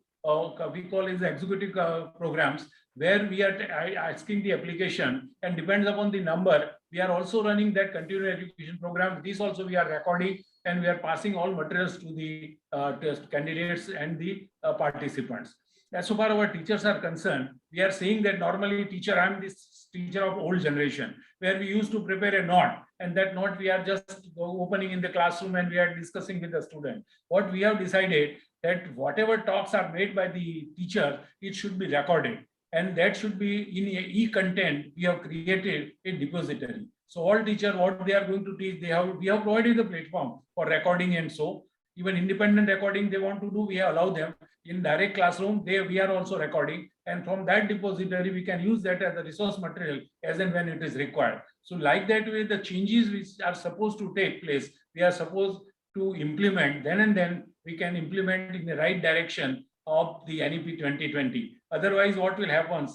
we call as executive programs, where we are asking the application and depends upon the number, we are also running that continuing education program. This also we are recording and we are passing all materials to the test candidates and the participants. As so far our teachers are concerned, we are saying that normally teacher, I am this teacher of old generation, where we used to prepare a note and that note we are just opening in the classroom and we are discussing with the student. What we have decided that whatever talks are made by the teacher, it should be recorded. And that should be in e-content. We have created a depository. So all teachers, what they are going to teach, we have provided the platform for recording and so even independent recording they want to do, we have allowed them. In direct classroom, we are also recording. And from that depository, we can use that as a resource material as and when it is required. So like that way, the changes which are supposed to take place, we are supposed to implement then and then we can implement in the right direction of the NEP 2020. Otherwise, what will happen?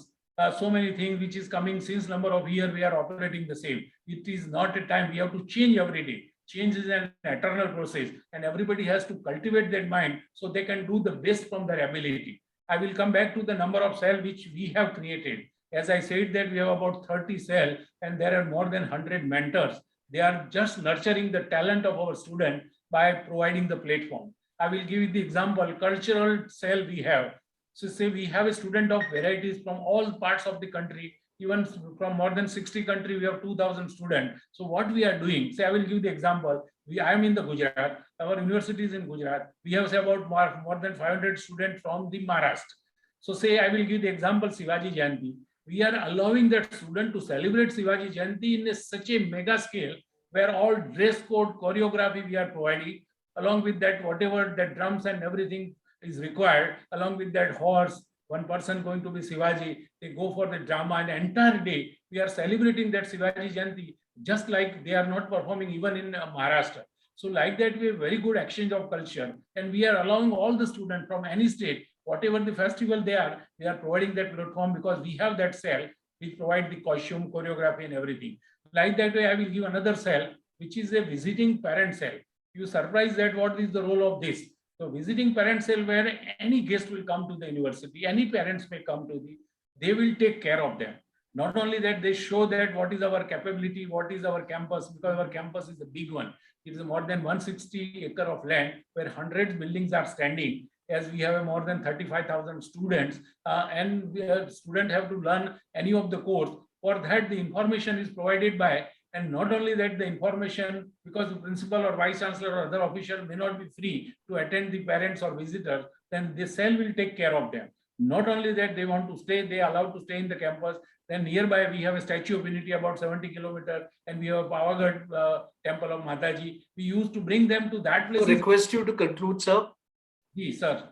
So many things which is coming since number of years, we are operating the same. It is not a time we have to change every day. Change is an eternal process and everybody has to cultivate that mind so they can do the best from their ability. I will come back to the number of cells which we have created. As I said that we have about 30 cells and there are more than 100 mentors. They are just nurturing the talent of our student by providing the platform. I will give you the example, cultural cell we have. So say we have a student of varieties from all parts of the country, even from more than 60 countries, we have 2,000 students. So what we are doing, say I will give the example, I am in the Gujarat, our university is in Gujarat. We have say about more than 500 students from the Maharashtra. So say I will give the example Shivaji Jayanti. We are allowing that student to celebrate Shivaji Jayanti in such a mega scale where all dress code, choreography we are providing, along with that, whatever the drums and everything is required, along with that horse, one person going to be Shivaji, they go for the drama and the entire day we are celebrating that Shivaji Jayanti, just like they are not performing even in Maharashtra. So like that, we have very good exchange of culture and we are allowing all the students from any state, whatever the festival they are providing that platform because we have that cell which provide the costume, choreography and everything. Like that way, I will give another cell, which is a visiting parent cell. You surprised that what is the role of this? So visiting parent cell where any guest will come to the university, any parents may come to they will take care of them. Not only that, they show that what is our capability, what is our campus, because our campus is a big one. It is more than 160 acre of land where hundreds buildings are standing as we have more than 35,000 students and students have to learn any of the course. For that, the information is provided by, and not only that, the information, because the principal or vice chancellor or other official may not be free to attend the parents or visitors, then the cell will take care of them. Not only that, they want to stay, they are allowed to stay in the campus. Then nearby, we have a Statue of Unity about 70 kilometers, and we have Pavagadh Temple of Mataji. We used to bring them to that place. So request you to conclude, sir. Yes, sir.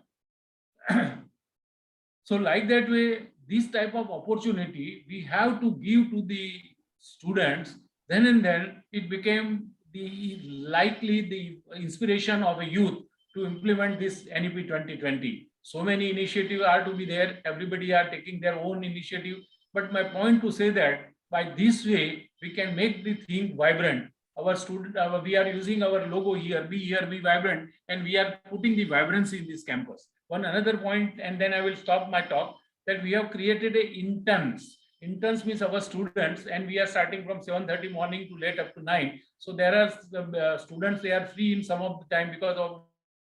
So like that way, this type of opportunity we have to give to the students. Then and then it became the inspiration of a youth to implement this NEP 2020. So many initiatives are to be there. Everybody are taking their own initiative. But my point to say that by this way, we can make the thing vibrant. Our student, we are using our logo here, be vibrant, and we are putting the vibrancy in this campus. One another point, and then I will stop my talk, that we have created a interns. Interns means our students, and we are starting from 7:30 morning to late up to 9. So there are students, they are free in some of the time because of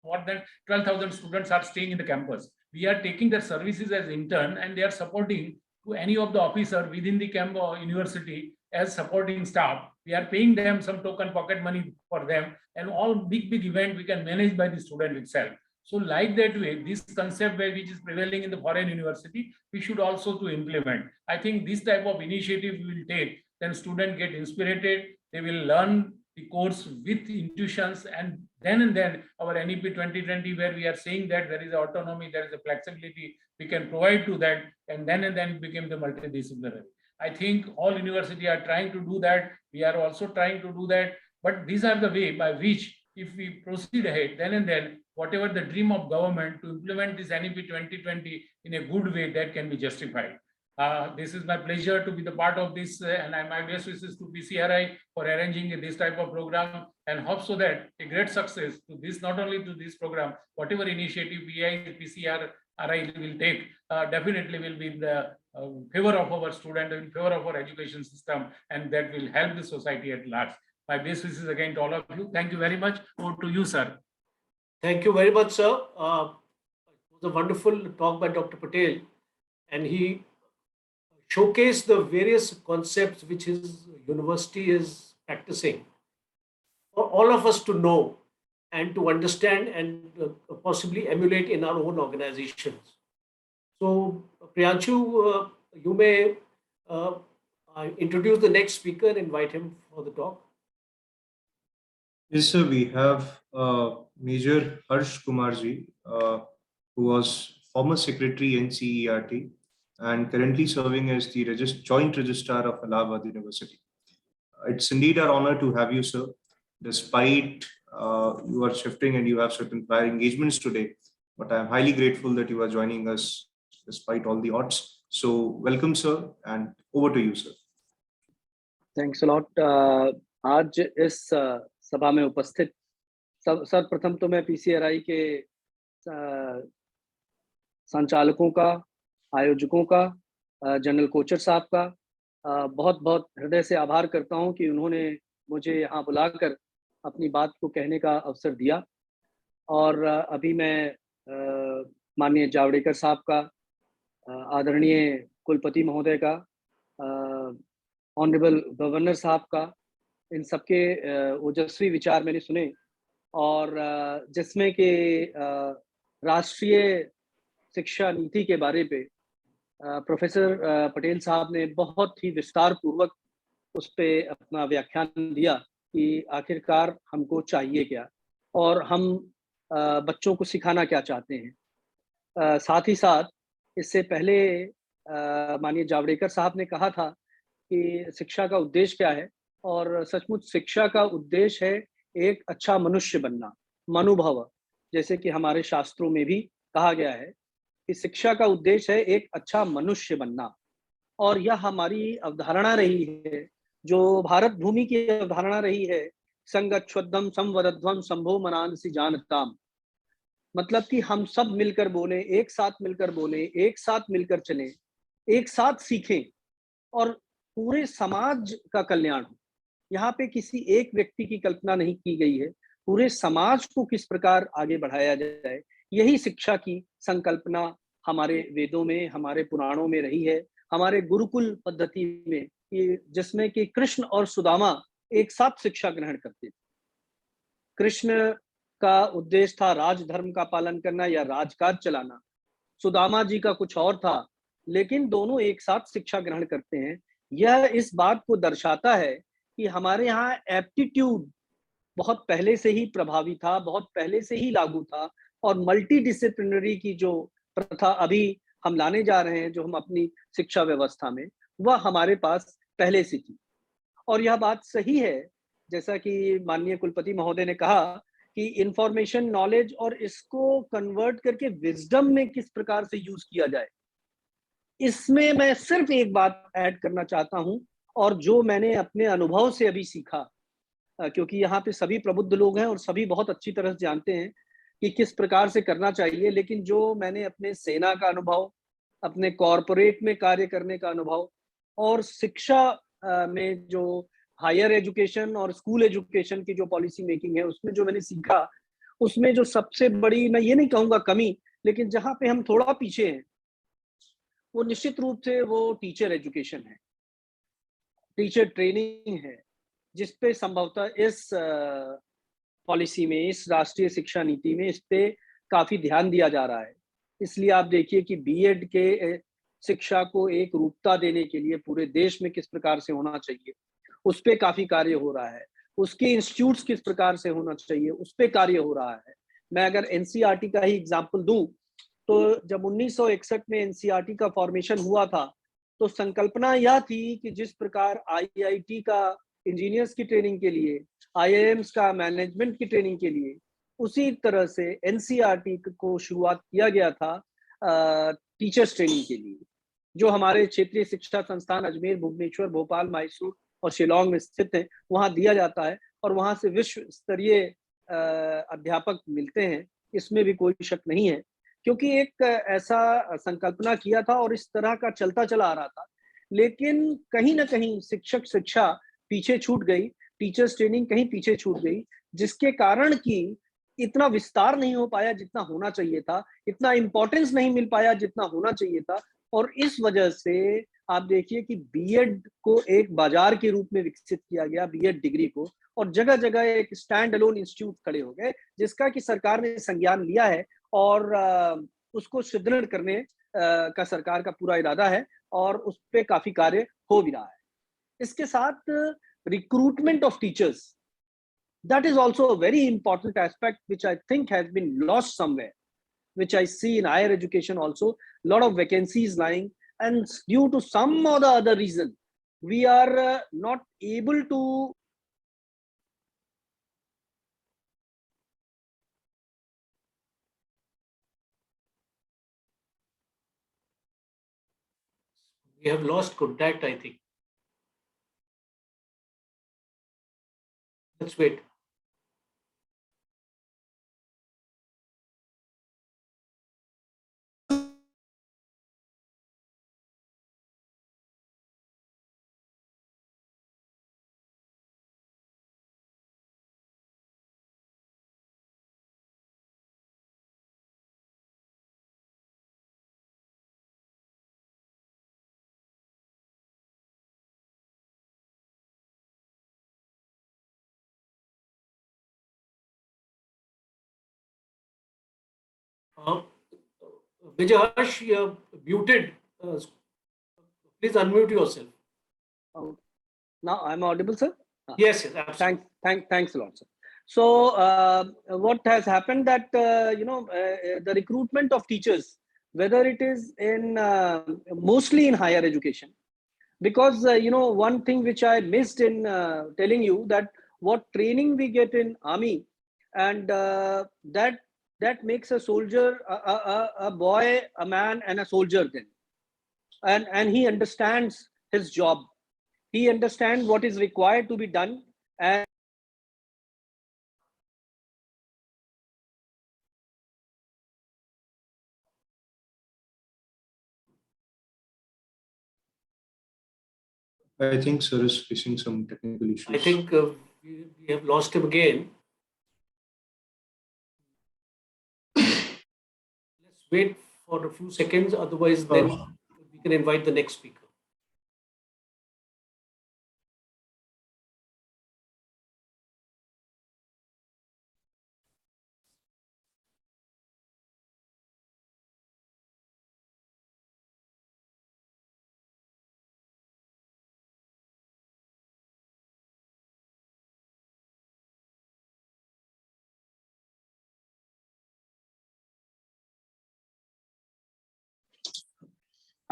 more than 12,000 students are staying in the campus. We are taking their services as intern and they are supporting to any of the officer within the university as supporting staff. We are paying them some token pocket money for them, and all big event we can manage by the student itself. So like that way, this concept which is prevailing in the foreign university, we should also to implement. I think this type of initiative we will take, then students get inspired, they will learn the course with intuitions, and then our NEP 2020, where we are saying that there is autonomy, there is a flexibility we can provide to that, and then became the multidisciplinary. I think all universities are trying to do that. We are also trying to do that. But these are the way by which, if we proceed ahead, then whatever the dream of government to implement this NEP 2020 in a good way, that can be justified. This is my pleasure to be the part of this, and my best wishes to PCRI for arranging this type of program, and hope so that a great success to this, not only to this program, whatever initiative PCRI will take, definitely will be in the favor of our student, in favor of our education system, and that will help the society at large. My best wishes again to all of you. Thank you very much. Over to you, sir. Thank you very much, sir. It was a wonderful talk by Dr. Patel, and he showcased the various concepts which his university is practicing for all of us to know and to understand and possibly emulate in our own organizations. So, Priyanshu, you may introduce the next speaker, invite him for the talk. Yes, sir. We have Major Harsh Kumarji, who was former secretary in CERT and currently serving as the Joint Registrar of Allahabad University. It's indeed our honor to have you, sir. Despite you are shifting and you have certain prior engagements today, but I'm highly grateful that you are joining us despite all the odds. So welcome, sir, and over to you, sir. Thanks a lot. आज इस सभा में उपस्थित सर्वप्रथम तो मैं PCRI के संचालकों का, आयोजकों का, जनरल कोचर साहब का बहुत बहुत हृदय से आभार करता हूं कि उन्होंने मुझे यहाँ बुलाकर अपनी बात को कहने का अवसर दिया। और अभी मैं माननीय जावड़ेकर साहब का, आदरणीय कुलपति महोदय का, ऑनरेबल गवर्नर साहब का, इन सबके ओजस्वी विचार मैंने सुने, और जिसमें कि राष्ट्रीय शिक्षा नीति के बारे पे प्रोफेसर पटेल साहब ने बहुत ही विस्तार पूर्वक उस पे अपना व्याख्यान दिया कि आखिरकार हमको चाहिए क्या और हम बच्चों को सिखाना क्या चाहते हैं। साथ ही साथ इससे पहले माननीय जावड़ेकर साहब ने कहा था कि शिक्षा का उद्देश्य क्या है, और सचमुच शिक्षा का उद्देश्य है एक अच्छा मनुष्य बनना, मनुभव, जैसे कि हमारे शास्त्रों में भी कहा गया है कि शिक्षा का उद्देश्य है एक अच्छा मनुष्य बनना। और यह हमारी अवधारणा रही है, जो भारत भूमि की अवधारणा रही है, संगच्छुद्धम संवदध्वम संभो मनांसि जानताम, मतलब कि हम सब मिलकर बोले, एक साथ मिलकर बोले, एक साथ मिलकर चले, एक साथ सीखें और पूरे समाज का कल्याण हो। यहाँ पे किसी एक व्यक्ति की कल्पना नहीं की गई है, पूरे समाज को किस प्रकार आगे बढ़ाया जाए, यही शिक्षा की संकल्पना हमारे वेदों में, हमारे पुराणों में रही है, हमारे गुरुकुल पद्धति में, जिसमें कि कृष्ण और सुदामा एक साथ शिक्षा ग्रहण करते थे। कृष्ण का उद्देश्य था राजधर्म का पालन करना या राजकाज चलाना, सुदामा जी का कुछ और था, लेकिन दोनों एक साथ शिक्षा ग्रहण करते हैं। यह इस बात को दर्शाता है कि हमारे यहाँ एप्टीट्यूड बहुत पहले से ही प्रभावी था, बहुत पहले से ही लागू था, और मल्टी डिसिप्लिनरी की जो प्रथा अभी हम लाने जा रहे हैं, जो हम अपनी शिक्षा व्यवस्था में, वह हमारे पास पहले से थी। और यह बात सही है, जैसा कि माननीय कुलपति महोदय ने कहा कि इंफॉर्मेशन, नॉलेज और इसको कन्वर्ट करके विजडम में किस प्रकार से यूज किया जाए। इसमें मैं सिर्फ एक बात ऐड करना चाहता हूं, और जो मैंने अपने अनुभव से अभी सीखा, क्योंकि यहाँ पे सभी प्रबुद्ध लोग हैं और सभी बहुत अच्छी तरह से जानते हैं कि किस प्रकार से करना चाहिए, लेकिन जो मैंने अपने सेना का अनुभव, अपने कॉरपोरेट में कार्य करने का अनुभव, और शिक्षा में जो हायर एजुकेशन और स्कूल एजुकेशन की जो पॉलिसी मेकिंग है, उसमें जो मैंने सीखा, उसमें जो सबसे बड़ी, मैं ये नहीं कहूँगा कमी, लेकिन जहाँ पे हम थोड़ा पीछे हैं, वो निश्चित रूप से वो टीचर एजुकेशन है। टीचर ट्रेनिंग है, जिस पे संभवतः इस पॉलिसी में, इस राष्ट्रीय शिक्षा नीति में इस पे काफी ध्यान दिया जा रहा है। इसलिए आप देखिए कि बीएड के शिक्षा को एक रूपता देने के लिए पूरे देश में किस प्रकार से होना चाहिए, उस पे काफी कार्य हो रहा है। उसके इंस्टीट्यूट्स किस प्रकार से होना चाहिए, उस पे कार्य हो रहा है। मैं अगर एनसीईआरटी का ही एग्जांपल दूं, तो जब 1961 में एनसीईआरटी का फॉर्मेशन हुआ था, तो संकल्पना यह थी कि जिस प्रकार आईआईटी का इंजीनियर्स की ट्रेनिंग के लिए, आईआईएम्स का मैनेजमेंट की ट्रेनिंग के लिए, उसी तरह से एनसीईआरटी को शुरुआत किया गया था टीचर्स ट्रेनिंग के लिए, जो हमारे क्षेत्रीय शिक्षा संस्थान अजमेर, भुवनेश्वर, भोपाल, मैसूर और शिलोंग में स्थित है, वहाँ दिया जाता है। और वहाँ से विश्व स्तरीय अध्यापक मिलते हैं, इसमें भी कोई शक नहीं है, क्योंकि एक ऐसा संकल्पना किया था और इस तरह का चलता चला आ रहा था। लेकिन कहीं ना कहीं शिक्षक शिक्षा पीछे छूट गई, टीचर्स ट्रेनिंग कहीं पीछे छूट गई, जिसके कारण कि इतना विस्तार नहीं हो पाया जितना होना चाहिए था, इतना इंपॉर्टेंस नहीं मिल पाया जितना होना चाहिए था। और इस वजह से आप देखिए कि बीएड को एक बाजार के रूप में विकसित किया गया, बीएड डिग्री को, और जगह जगह एक स्टैंड अलोन इंस्टीट्यूट खड़े हो गए, जिसका कि सरकार ने संज्ञान लिया है और उसको सुदृढ़ करने का सरकार का पूरा इरादा है और उस पर काफी कार्य हो भी रहा है। इसके साथ recruitment of teachers, that is also a very important aspect which I think has been lost somewhere, which I see in higher education also. Lot of vacancies lying, and due to some or the other reason, we are not able to We have lost contact, I think. Let's wait. Vijay Harsh, you're muted. Please unmute yourself. now I'm audible, sir? Yes, yes, absolutely. Thanks a lot, sir. So what has happened that the recruitment of teachers, whether it is in mostly in higher education, because one thing which I missed in telling you, that what training we get in army, and that makes a soldier a boy, a man, and a soldier then, and he understands his job, he understands what is required to be done. And I think sir is facing some technical issues. I think we have lost him again. Let's wait for a few seconds, otherwise then we can invite the next speaker.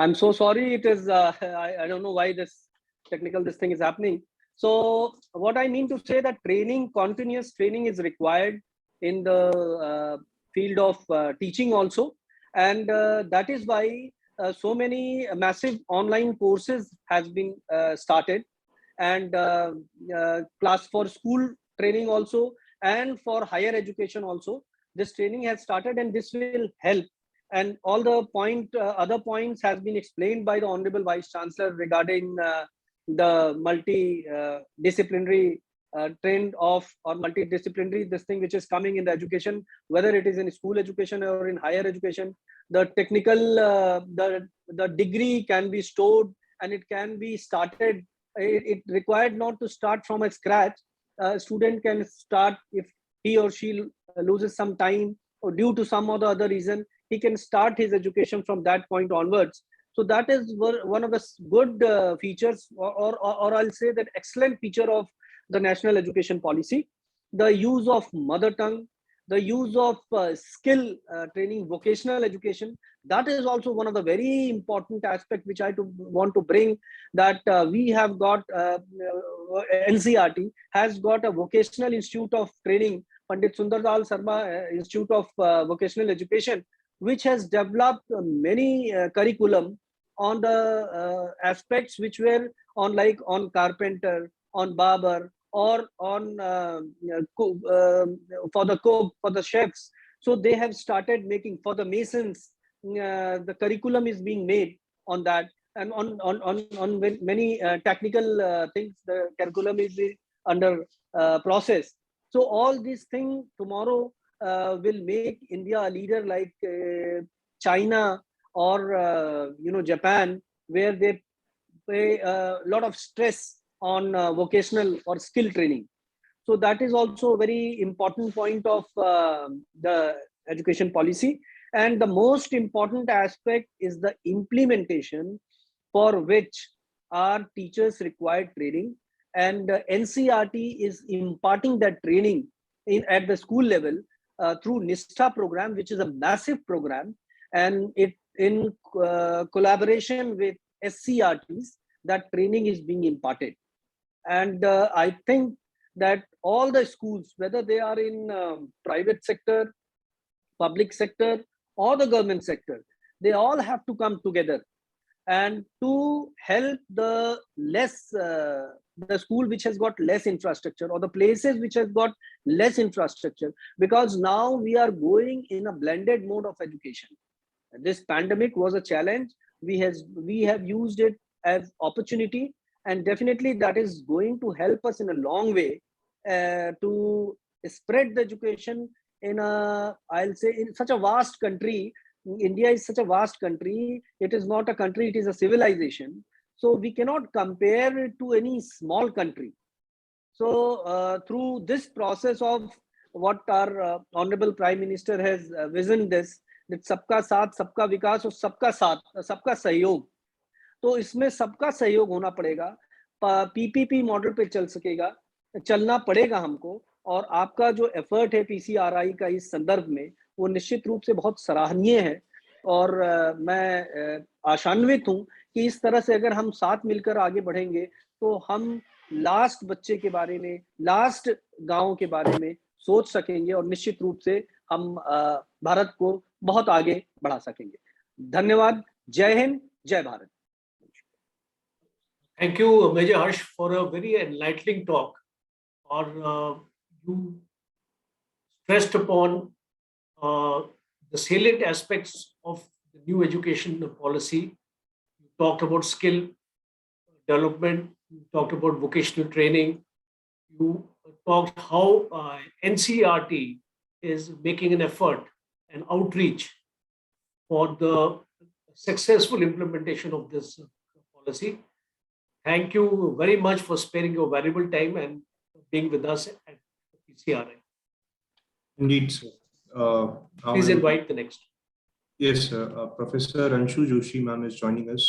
I'm so sorry. It is I don't know why this thing is happening. So what I mean to say, that training, continuous training is required in the field of teaching also, and that is why so many massive online courses has been started, and class for school training also, and for higher education also. This training has started, and this will help. And all the other points has been explained by the Honorable Vice Chancellor regarding the multi-disciplinary trend of, or multidisciplinary, this thing which is coming in the education, whether it is in school education or in higher education. The technical, the degree can be stored and it can be started it required not to start from a scratch. A student can start if he or she loses some time or due to some or the other reason, he can start his education from that point onwards. So that is one of the good features, or I'll say that excellent feature of the national education policy. The use of mother tongue, the use of skill training, vocational education, that is also one of the very important aspects which I want to bring, that we have got NCRT has got a vocational institute of training, Pandit Sundardal Sarma Institute of Vocational Education, which has developed many curriculum on the aspects which were on, like on carpenter, on barber, or on for the cook, for the chefs. So they have started making for the masons. The curriculum is being made on that, and on many technical things. The curriculum is under process. So all these things tomorrow will make India a leader like China or Japan, where they pay a lot of stress on vocational or skill training. So that is also a very important point of the education policy. And the most important aspect is the implementation, for which our teachers require training, and NCRT is imparting that training at the school level through NISTA program, which is a massive program, and it in collaboration with SCRTs, that training is being imparted. And I think that all the schools, whether they are in private sector, public sector, or the government sector, they all have to come together and to help the the school which has got less infrastructure, or the places which has got less infrastructure, because now we are going in a blended mode of education. This pandemic was a challenge. We have used it as opportunity, and definitely that is going to help us in a long way to spread the education in a, I'll say, in such a vast country. India is such a vast country. It is not a country, it is a civilization. So we cannot compare it to any small country. So through this process of what our Honorable Prime Minister has visioned this, that सबका साथ, सबका विकास और सबका साथ, सबका सहयोग. तो इसमें सबका सहयोग होना पड़ेगा. PPP मॉडल पे चलना पड़ेगा हमको. और आपका जो एफर्ट है PCRI का इस संदर्भ में, वो निश्चित रूप से बहुत सराहनीय है. और मैं आशान्वित हूं कि इस तरह से अगर हम साथ मिलकर आगे बढ़ेंगे, तो हम लास्ट बच्चे के बारे में, लास्ट गांव के बारे में सोच सकेंगे, और निश्चित रूप से हम भारत को बहुत आगे बढ़ा सकेंगे. धन्यवाद. जय हिंद, जय Bharat. Thank you, Major Harsh, for a very enlightening talk. Or you stressed upon the salient aspects of the new education policy. You talked about skill development. You talked about vocational training. You talked how NCRT is making an effort and outreach for the successful implementation of this policy. Thank you very much for sparing your valuable time and being with us at PCRI. Indeed, sir. Please invite the next. Yes, Professor Anshu Joshi ma'am is joining us.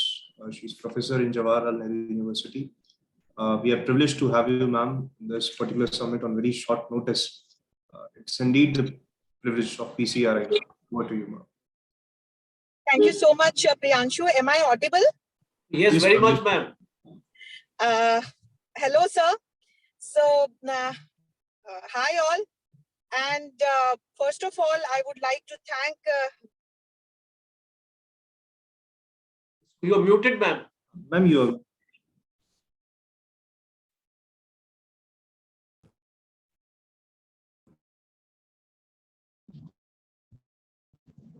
She's professor in Jawaharlal Nehru University. We are privileged to have you, ma'am, in this particular summit on very short notice. It's indeed the privilege of PCRI. Over to you, ma'am. Thank you so much, Priyanshu. Am I audible? Yes, very much, ma'am. Hello, sir. So, hi all. And first of all, I would like to thank... You're muted, ma'am. Ma'am, you are...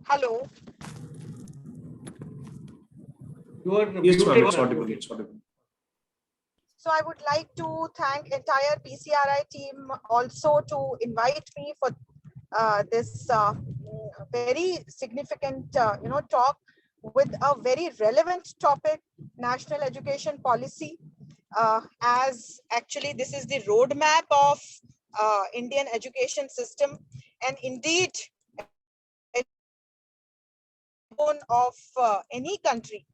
Hello. You are Yes, muted, ma'am, it's ma'am. audible. It's audible. So I would like to thank entire PCRI team also to invite me for this very significant talk with a very relevant topic, national education policy. as actually this is the roadmap of Indian education system, and indeed of any country.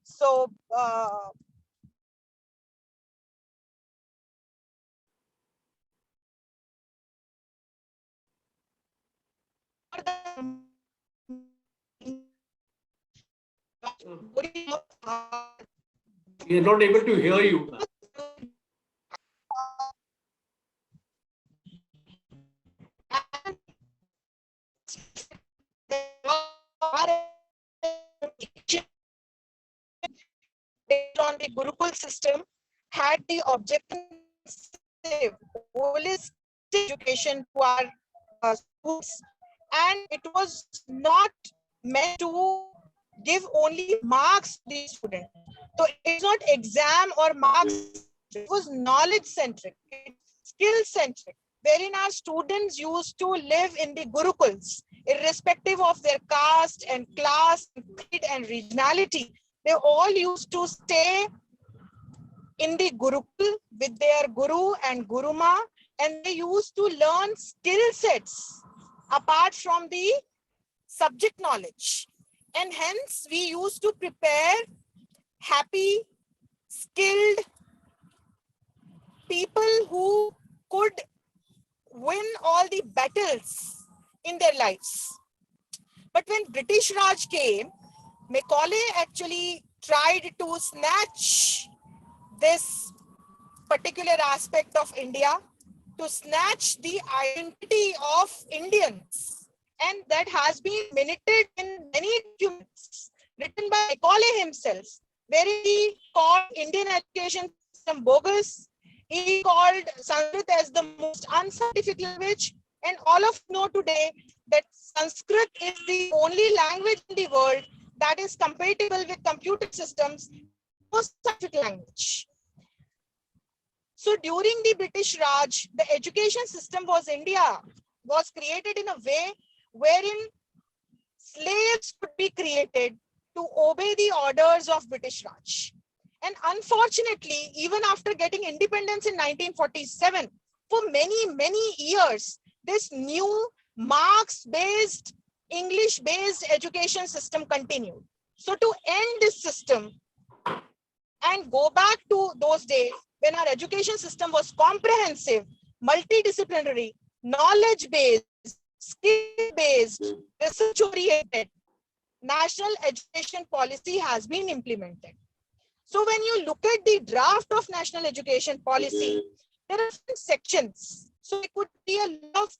So We are not able to hear you. based on the Gurukul system had the objective holistic education to our schools, and it was not meant to give only marks to the student. So it's not exam or marks, it was knowledge centric, skill centric, wherein our students used to live in the Gurukuls, irrespective of their caste and class, creed and regionality. They all used to stay in the Gurukul with their Guru and Guruma, and they used to learn skill sets apart from the subject knowledge. And hence we used to prepare happy, skilled people who could win all the battles in their lives. But when British Raj came, Macaulay actually tried to snatch this particular aspect of India, to snatch the identity of Indians. And that has been minuted in many documents written by Macaulay himself, where he called Indian education system bogus. He called Sanskrit as the most unscientific language. And all of you know today that Sanskrit is the only language in the world that is compatible with computer systems, most scientific language. So during the British Raj, the education system was created in a way wherein slaves could be created to obey the orders of British Raj. And unfortunately, even after getting independence in 1947, for many years, this new marks-based, English-based education system continued. So to end this system and go back to those days when our education system was comprehensive, multidisciplinary, knowledge-based, skill-based, research-oriented, national education policy has been implemented. So when you look at the draft of national education policy, there are some sections. So it could be a lot of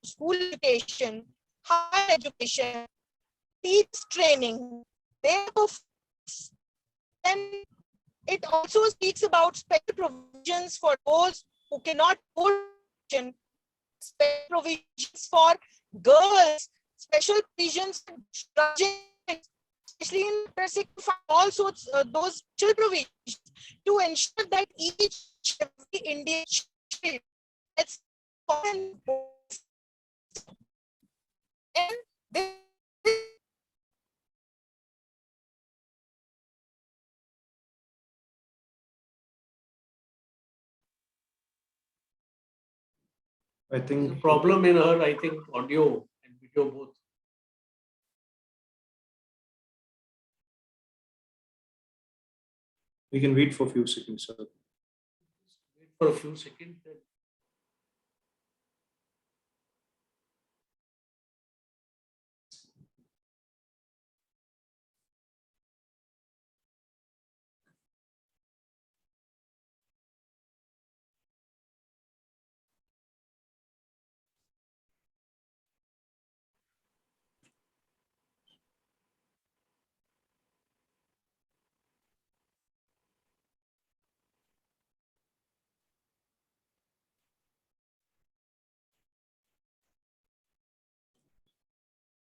school education, higher education, teach training, then it also speaks about special provisions for those who cannot afford education, special provisions for girls, special provisions for tragedies, especially in also those special provisions to ensure that each every Indian child gets common. And this I There's a think problem in her, I think, audio and video both. we can wait for a few seconds, sir. Wait for a few seconds.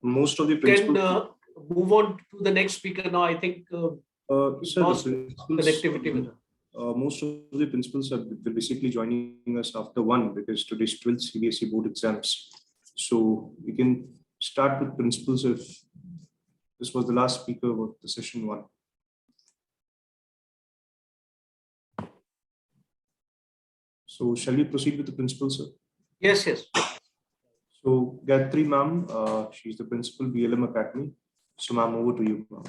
Most of the Can principals, move on to the next speaker now. I think sir, lost the principals, connectivity with her. most of the principals are basically joining us after 1 because today's 12th CBSE board exams. So we can start with principals if this was the last speaker of the session 1. So shall we proceed with the principal, sir? Yes, yes. So Gayatri ma'am, she's the principal, BLM Academy. So ma'am, over to you, ma'am.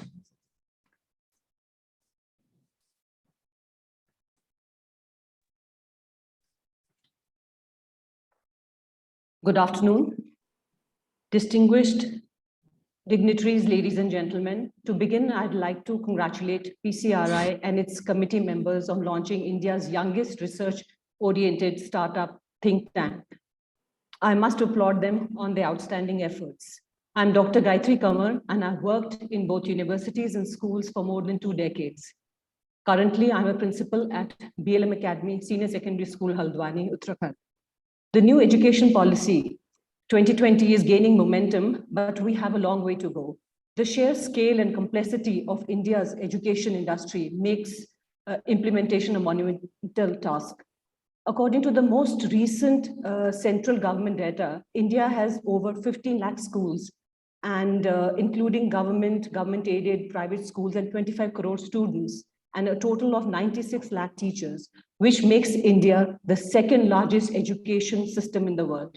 Good afternoon. Distinguished dignitaries, ladies and gentlemen. To begin, I'd like to congratulate PCRI and its committee members on launching India's youngest research-oriented startup think tank. I must applaud them on their outstanding efforts. I'm Dr. Gayatri Kamar, and I've worked in both universities and schools for more than 2 decades. Currently, I'm a principal at BLM Academy, Senior Secondary School, Haldwani, Uttarakhand. The new education policy 2020 is gaining momentum, but we have a long way to go. The sheer scale and complexity of India's education industry makes implementation a monumental task. According to the most recent central government data, India has over 15 lakh schools, and including government-aided private schools, and 25 crore students, and a total of 96 lakh teachers, which makes India the second largest education system in the world.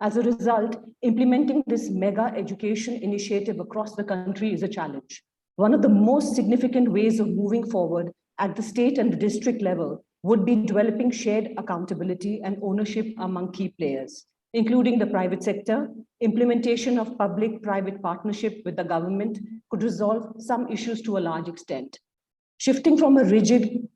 As a result, implementing this mega education initiative across the country is a challenge. One of the most significant ways of moving forward at the state and the district level would be developing shared accountability and ownership among key players, including the private sector. Implementation of public-private partnership with the government could resolve some issues to a large extent. Shifting from a rigid,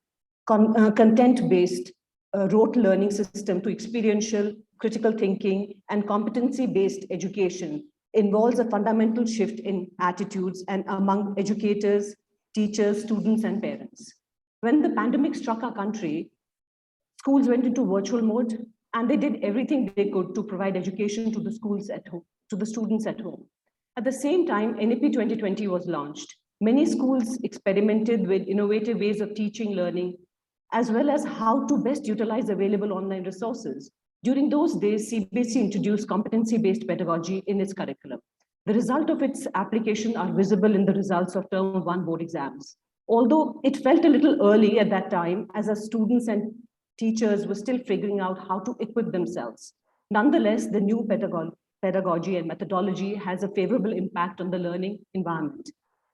content-based rote learning system to experiential, critical thinking, and competency-based education involves a fundamental shift in attitudes and among educators, teachers, students, and parents. When the pandemic struck our country, schools went into virtual mode, and they did everything they could to provide education to the schools at home, to the students at home. At the same time, NEP 2020 was launched. Many schools experimented with innovative ways of teaching, learning, as well as how to best utilize available online resources. During those days, CBSE introduced competency-based pedagogy in its curriculum. The result of its application are visible in the results of Term 1 board exams. Although it felt a little early at that time, as our students and teachers were still figuring out how to equip themselves. Nonetheless, the new pedagogy and methodology has a favorable impact on the learning environment.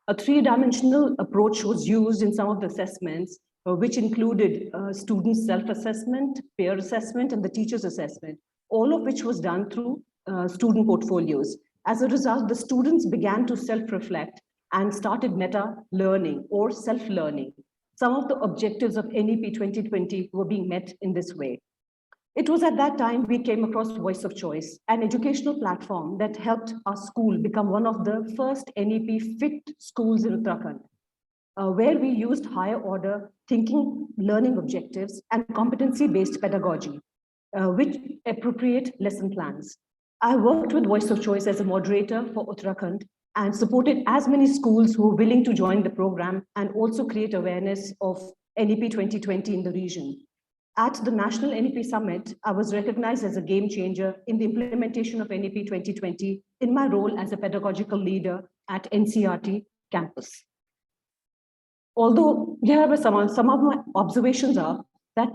A three-dimensional approach was used in some of the assessments, which included student self-assessment, peer assessment, and the teacher's assessment, all of which was done through student portfolios. As a result, the students began to self-reflect and started meta-learning or self-learning. Some of the objectives of NEP 2020 were being met in this way. It was at that time we came across Voice of Choice, an educational platform that helped our school become one of the first NEP fit schools in Uttarakhand, where we used higher order thinking, learning objectives, and competency-based pedagogy, which appropriate lesson plans. I worked with Voice of Choice as a moderator for Uttarakhand and supported as many schools who were willing to join the program and also create awareness of NEP 2020 in the region. At the National NEP Summit, I was recognized as a game changer in the implementation of NEP 2020 in my role as a pedagogical leader at NCRT campus. Although some of my observations are that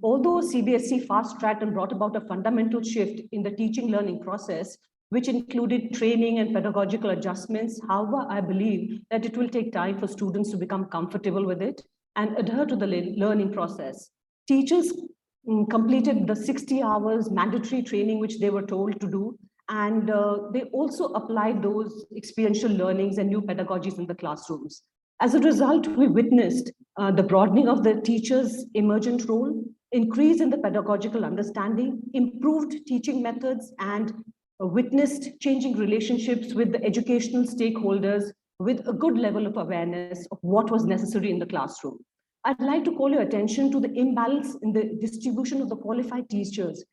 although CBSE fast-tracked and brought about a fundamental shift in the teaching learning process, which included training and pedagogical adjustments, however, I believe that it will take time for students to become comfortable with it and adhere to the learning process. Teachers completed the 60 hours mandatory training which they were told to do, and they also applied those experiential learnings and new pedagogies in the classrooms. As a result, we witnessed the broadening of the teacher's emergent role, increase in the pedagogical understanding, improved teaching methods, and witnessed changing relationships with the educational stakeholders with a good level of awareness of what was necessary in the classroom. I'd like to call your attention to the imbalance in the distribution of the qualified teachers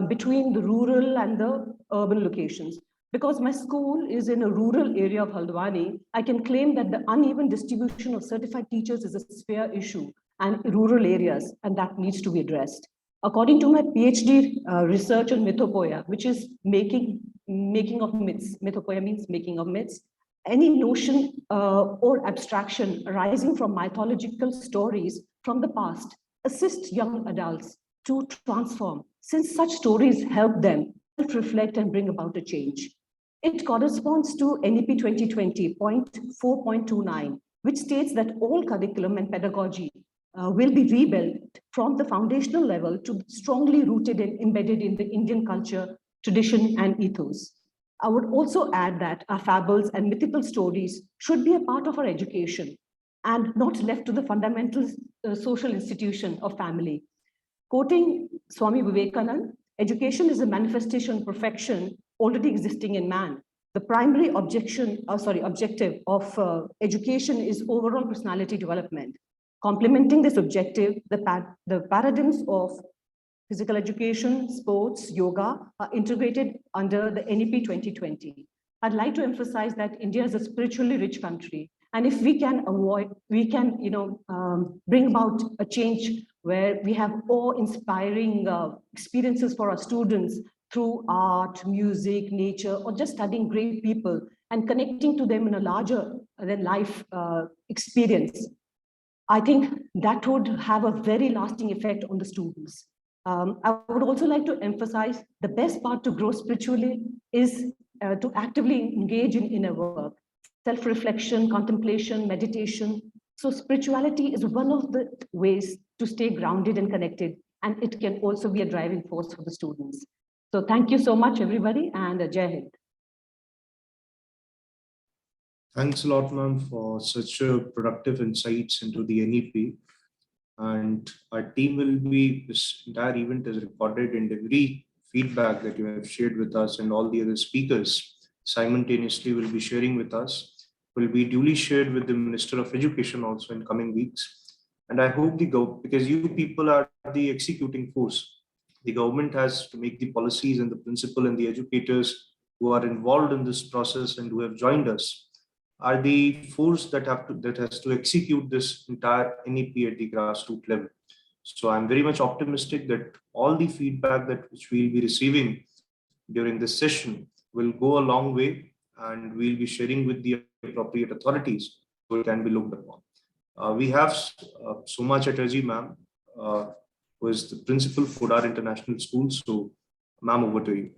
between the rural and the urban locations. Because my school is in a rural area of Haldwani, I can claim that the uneven distribution of certified teachers is a severe issue in rural areas, and that needs to be addressed. According to my PhD research on mythopoeia, which is making of myths, mythopoeia means making of myths, any notion or abstraction arising from mythological stories from the past assist young adults to transform, since such stories help them self-reflect and bring about a change. It corresponds to NEP 2020.4.29, which states that all curriculum and pedagogy will be rebuilt from the foundational level to strongly rooted and embedded in the Indian culture, tradition, and ethos. I would also add that our fables and mythical stories should be a part of our education and not left to the fundamental social institution of family. Quoting Swami Vivekananda, education is a manifestation of perfection already existing in man. The primary objective of education is overall personality development. Complementing this objective, the paradigms of physical education, sports, yoga are integrated under the NEP 2020. I'd like to emphasize that India is a spiritually rich country. And if we can bring about a change where we have awe-inspiring experiences for our students through art, music, nature, or just studying great people and connecting to them in a larger than life experience, I think that would have a very lasting effect on the students. I would also like to emphasize the best part to grow spiritually is to actively engage in inner work, self-reflection, contemplation, meditation. So spirituality is one of the ways to stay grounded and connected, and it can also be a driving force for the students. So thank you so much, everybody, and Jai Hind. Thanks a lot, ma'am, for such productive insights into the NEP. And our team will be, this entire event is recorded, and every feedback that you have shared with us and all the other speakers simultaneously will be sharing with us, will be duly shared with the Minister of Education also in coming weeks. And I hope because you people are the executing force. The government has to make the policies, and the principal and the educators who are involved in this process and who have joined us are the force that has to execute this entire NEP at the grassroots level. So I'm very much optimistic that all the feedback which we'll be receiving during this session will go a long way, and we'll be sharing with the appropriate authorities so it can be looked upon. We have Soma Chatterjee, ma'am, who is the principal for our international school. So, ma'am, over to you.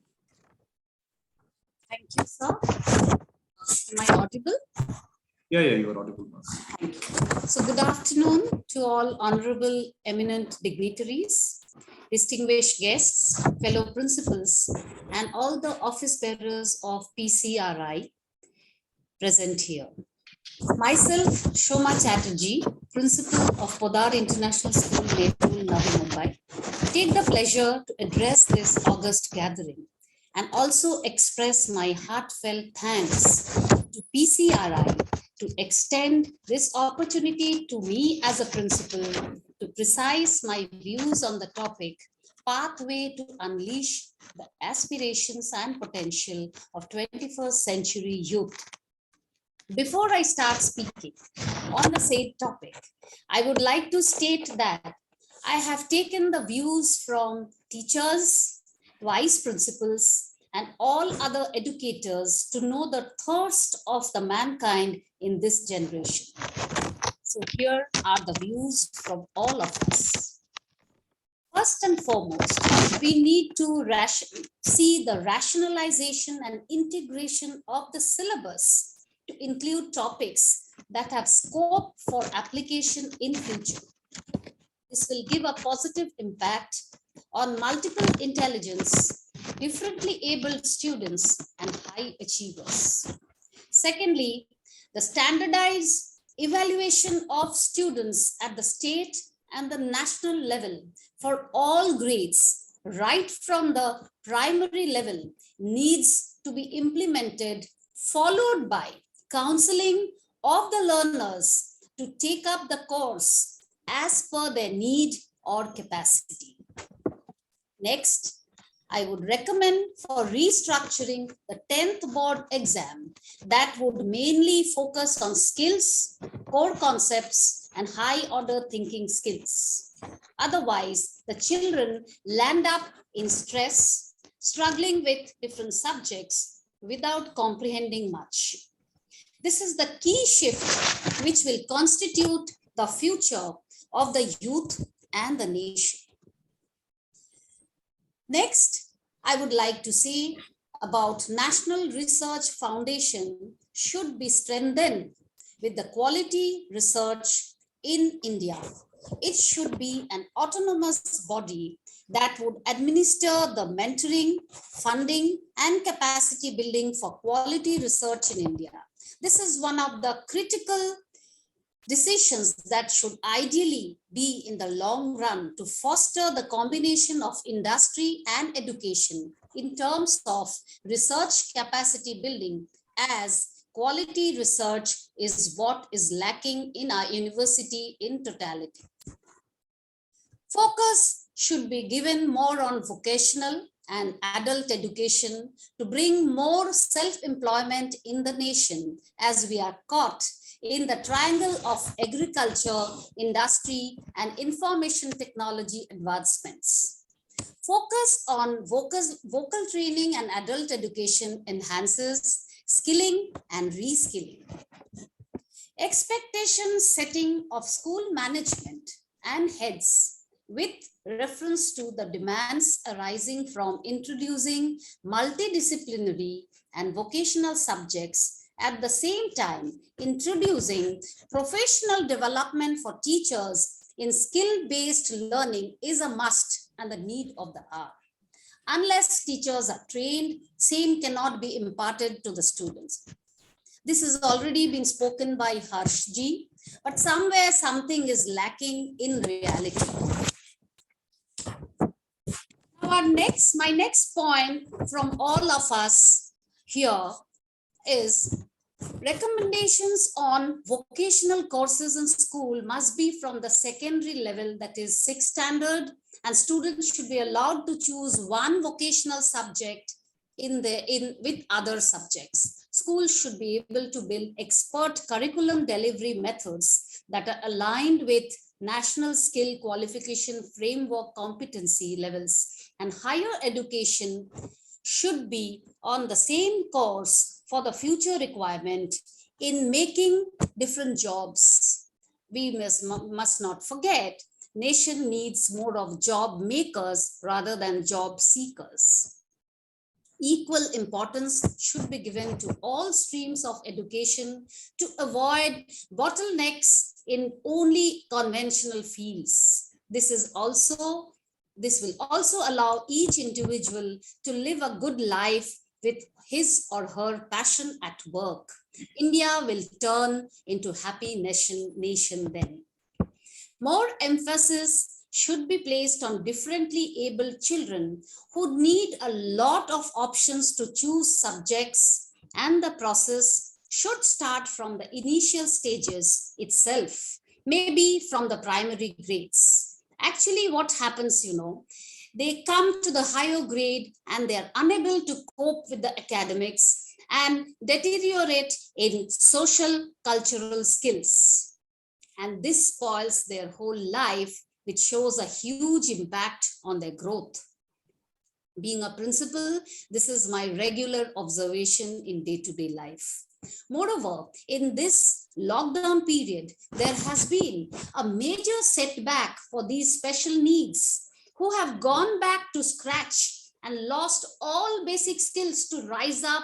Thank you, sir. Am I audible? Yeah, you are audible, ma'am. Thank you. So good afternoon to all honorable eminent dignitaries, distinguished guests, fellow principals, and all the office bearers of PCRI present here. Myself, Shoma Chatterjee, principal of Podar International School, Navi Mumbai, take the pleasure to address this august gathering and also express my heartfelt thanks to PCRI to extend this opportunity to me as a principal to precise my views on the topic, Pathway to Unleash the Aspirations and Potential of 21st Century Youth. Before I start speaking on the said topic, I would like to state that I have taken the views from teachers, vice principals, and all other educators to know the thirst of the mankind in this generation. So here are the views from all of us. First and foremost, we need to see the rationalization and integration of the syllabus to include topics that have scope for application in future. This will give a positive impact on multiple intelligence, differently abled students, and high achievers. Secondly, the standardized evaluation of students at the state and the national level for all grades, right from the primary level, needs to be implemented, followed by counseling of the learners to take up the course as per their need or capacity. Next, I would recommend for restructuring the 10th board exam that would mainly focus on skills, core concepts, and high order thinking skills. Otherwise, the children land up in stress, struggling with different subjects without comprehending much. This is the key shift which will constitute the future of the youth and the nation. Next, I would like to say about National Research Foundation should be strengthened with the quality research in India. It should be an autonomous body that would administer the mentoring, funding, and capacity building for quality research in India. This is one of the critical decisions that should ideally be in the long run to foster the combination of industry and education in terms of research capacity building, as quality research is what is lacking in our university in totality. Focus should be given more on vocational and adult education to bring more self-employment in the nation, as we are caught in the triangle of agriculture, industry, and information technology advancements. Focus on vocal training and adult education enhances skilling and reskilling. Expectation setting of school management and heads with reference to the demands arising from introducing multidisciplinary and vocational subjects, at the same time introducing professional development for teachers in skill-based learning is a must and the need of the hour. Unless teachers are trained, same cannot be imparted to the students. This has already been spoken by Harshji, but somewhere something is lacking in reality. Now my next point from all of us here is recommendations on vocational courses in school must be from the secondary level, that is 6th standard, and students should be allowed to choose one vocational subject with other subjects. Schools should be able to build expert curriculum delivery methods that are aligned with national skill qualification framework competency levels, and higher education should be on the same course for the future requirement in making different jobs. We must not forget, nation needs more of job makers rather than job seekers. Equal importance should be given to all streams of education to avoid bottlenecks in only conventional fields. This will also allow each individual to live a good life with his or her passion at work. India will turn into happy nation then. More emphasis should be placed on differently abled children who need a lot of options to choose subjects, and the process should start from the initial stages itself, maybe from the primary grades. Actually, what happens, they come to the higher grade and they're unable to cope with the academics and deteriorate in social cultural skills. And this spoils their whole life, which shows a huge impact on their growth. Being a principal, this is my regular observation in day-to-day life. Moreover, in this lockdown period, there has been a major setback for these special needs who have gone back to scratch and lost all basic skills to rise up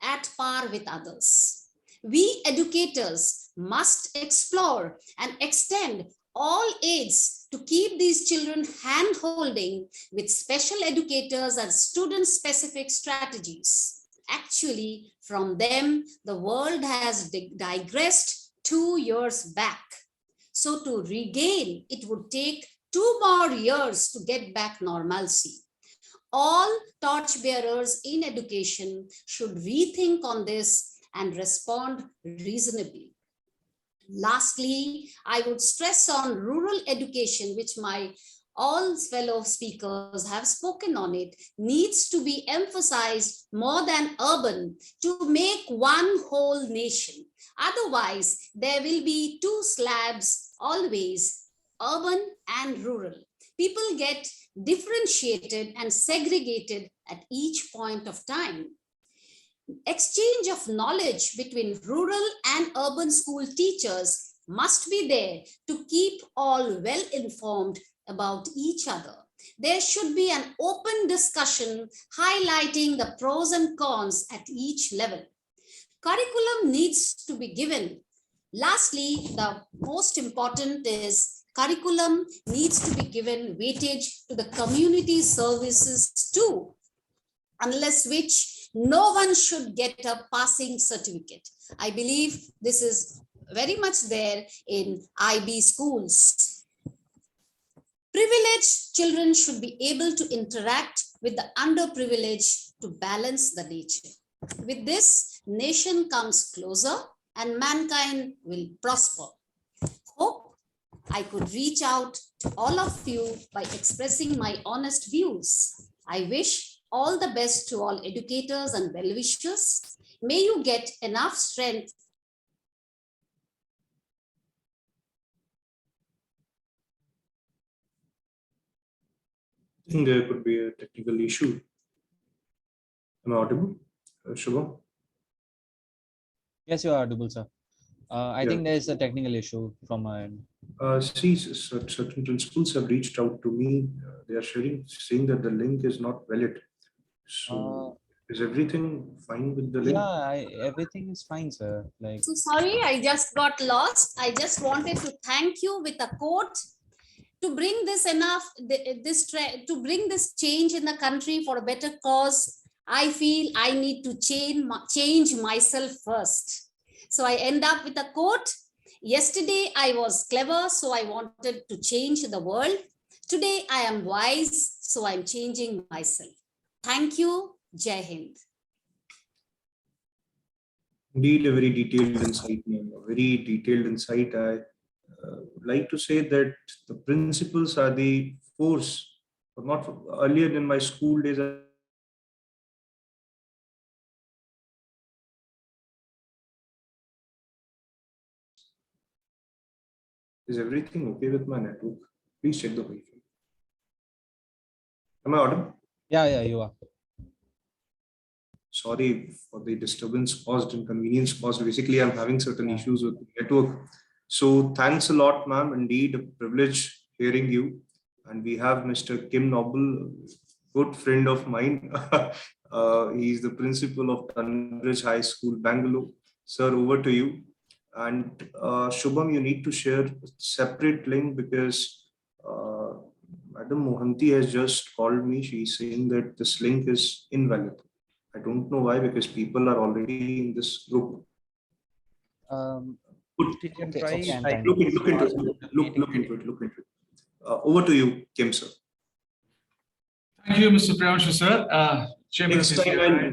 at par with others. We educators must explore and extend all aids to keep these children hand-holding with special educators and student-specific strategies. Actually, from them, the world has digressed 2 years back. So to regain, it would take 2 more years to get back normalcy. All torchbearers in education should rethink on this and respond reasonably. Lastly, I would stress on rural education, which all fellow speakers have spoken on it, needs to be emphasized more than urban to make one whole nation. Otherwise, there will be 2 slabs always, urban and rural. People get differentiated and segregated at each point of time. Exchange of knowledge between rural and urban school teachers must be there to keep all well informed about each other. there should be an open discussion highlighting the pros and cons at each level. Curriculum needs to be given. Lastly, the most important is curriculum needs to be given weightage to the community services too, unless which no one should get a passing certificate. I believe this is very much there in IB schools. Privileged children should be able to interact with the underprivileged to balance the nature. With this, nation comes closer and mankind will prosper. Hope I could reach out to all of you by expressing my honest views. I wish all the best to all educators and well-wishers. May you get enough strength. I think there could be a technical issue. Am I audible, Shubham? Yes, you are audible, sir. I Yeah. think there is a technical issue from my end. See, certain principals have reached out to me. They are saying that the link is not valid. So, is everything fine with the link? Yeah, everything is fine, sir. Like, So sorry, I just got lost. I just wanted to thank you with a quote to bring this to bring this change in the country for a better cause. I feel I need to change myself first. So I end up with a quote. Yesterday I was clever, so I wanted to change the world. Today I am wise, so I'm changing myself. Thank you. Jai Hind. Indeed, a very detailed insight, ma'am. A very detailed insight. I would like to say that the principles are the force. But not earlier in my school days. Is everything okay with my network? Please check the Wi-Fi. Am I audible? yeah, you are. Sorry for the disturbance caused, inconvenience caused. Basically, I'm having certain issues with the network. So thanks a lot, ma'am. Indeed, a privilege hearing you. And we have Mr. Kim Noble, good friend of mine. He's the principal of Tunbridge High School, Bangalore. Sir, over to you. And Shubham, you need to share a separate link because Madam Mohanty has just called me. She's saying that this link is invalid. I don't know why, because people are already in this group. You can try Look into it. Over to you, Kim, sir. Thank you, Mr. Priyanshu, sir.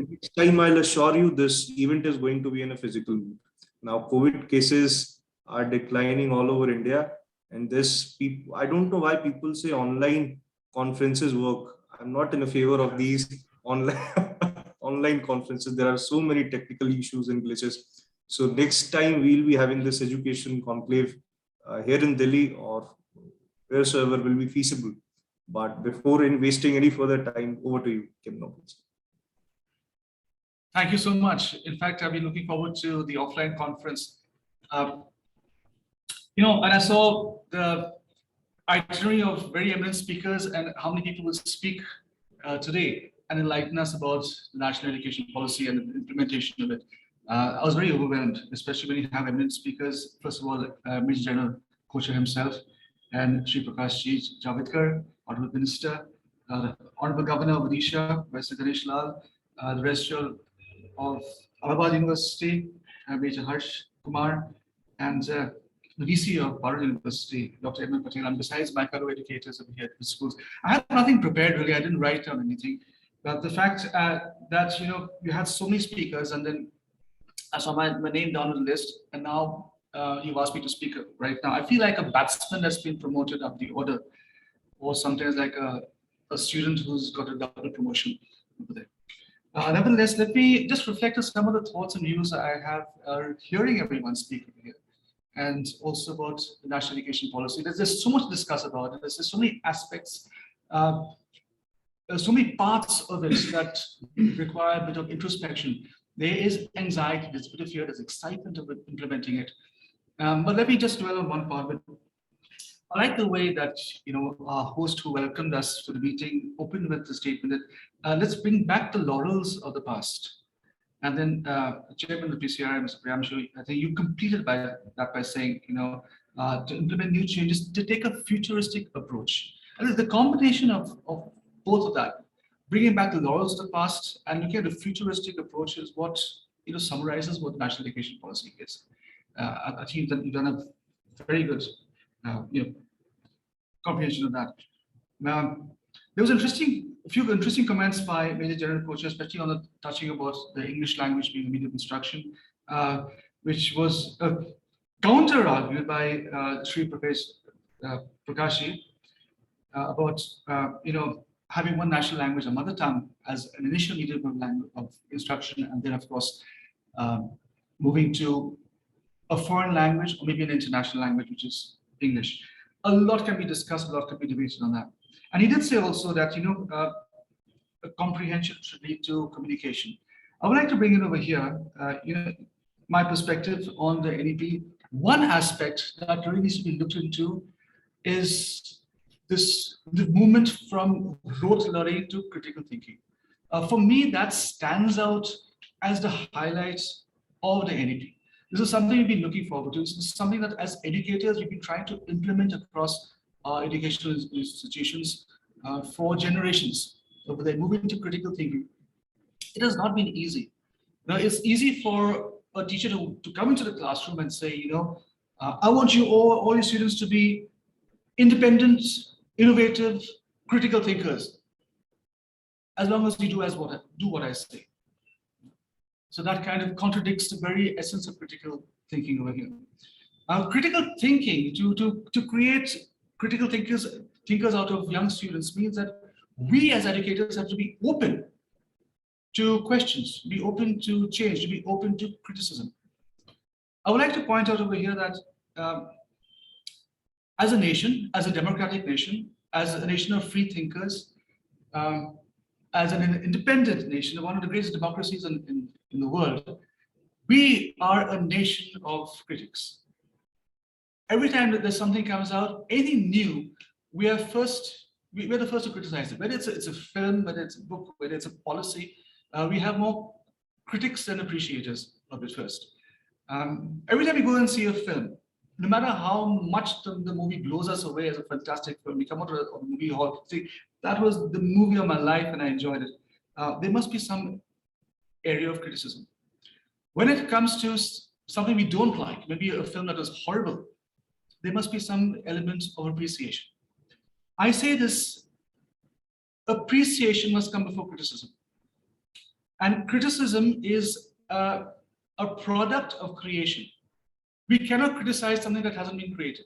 Next time I'll assure you this event is going to be in a physical mode. Now, COVID cases are declining all over India, and I don't know why people say online conferences work. I'm not in a favor of these online conferences. There are so many technical issues and glitches. So next time we'll be having this education conclave here in Delhi or wheresoever will be feasible. But before wasting any further time, over to you, Kim Noble. Thank you so much. In fact, I've been looking forward to the offline conference. And I saw the itinerary of very eminent speakers and how many people will speak today and enlighten us about the national education policy and the implementation of it. I was very overwhelmed, especially when you have eminent speakers. First of all, Major General Kocher himself and Shri Prakash Ji Javadkar, Honorable Minister, Honorable Governor of Odisha, Mr. Ganesh Lal, the Registrar of Allahabad University, Major Harsh Kumar, and the VC of Bharat University, Dr. Eminent Patel, and besides my fellow educators over here at the schools. I had nothing prepared really, I didn't write down anything. But the fact that you had so many speakers, and then I saw my name down on the list, and now you've asked me to speak right now. I feel like a batsman that's been promoted up the order, or sometimes like a student who's got a double promotion over there. Nevertheless, let me just reflect on some of the thoughts and views I have hearing everyone speak over here, and also about the national education policy. There's so much to discuss about it. There's so many aspects. There's so many parts of it that require a bit of introspection. There is anxiety, there's a bit of fear, there's excitement of implementing it. But let me just dwell on one part. I like the way that our host who welcomed us to the meeting opened with the statement that let's bring back the laurels of the past. And then Chairman of the PCRI, Mr. Priyamshu, I think you completed that by saying, to implement new changes, to take a futuristic approach. And the combination of both of that, bringing back the laurels of the past and looking at the futuristic approach is what summarizes what national education policy is. I think that you've done a very good comprehension of that. There was a few interesting comments by Major General Kocher, especially on touching about the English language being a medium of instruction, which was counter-argued by Sri Prakashi about having one national language, a mother tongue, as an initial medium of language of instruction, and then of course moving to a foreign language or maybe an international language, which is English. A lot can be discussed, a lot can be debated on that. And he did say also that a comprehension should lead to communication. I would like to bring it over here, my perspective on the NEP. One aspect that really needs to be looked into is the movement from rote learning to critical thinking. For me, that stands out as the highlight of the NEP. This is something we've been looking forward to. This is something that as educators, we've been trying to implement across our educational institutions for generations. So they move into critical thinking. It has not been easy. Now, it's easy for a teacher to come into the classroom and say, I want you all your students to be independent, innovative, critical thinkers, as long as you do what I say. So that kind of contradicts the very essence of critical thinking over here. Critical thinking, to create critical thinkers out of young students means that we as educators have to be open to questions, be open to change, to be open to criticism. I would like to point out over here that as a nation, as a democratic nation, as a nation of free thinkers, as an independent nation, one of the greatest democracies in the world, we are a nation of critics. Every time that there's something comes out, anything new, we're the first to criticize it. Whether it's a film, whether it's a book, whether it's a policy, we have more critics than appreciators of it first. Every time we go and see a film, no matter how much the movie blows us away as a fantastic film, we come out of the movie hall, say, that was the movie of my life and I enjoyed it. There must be some area of criticism. When it comes to something we don't like, maybe a film that was horrible, there must be some element of appreciation. I say this, appreciation must come before criticism. And criticism is a product of creation. We cannot criticize something that hasn't been created.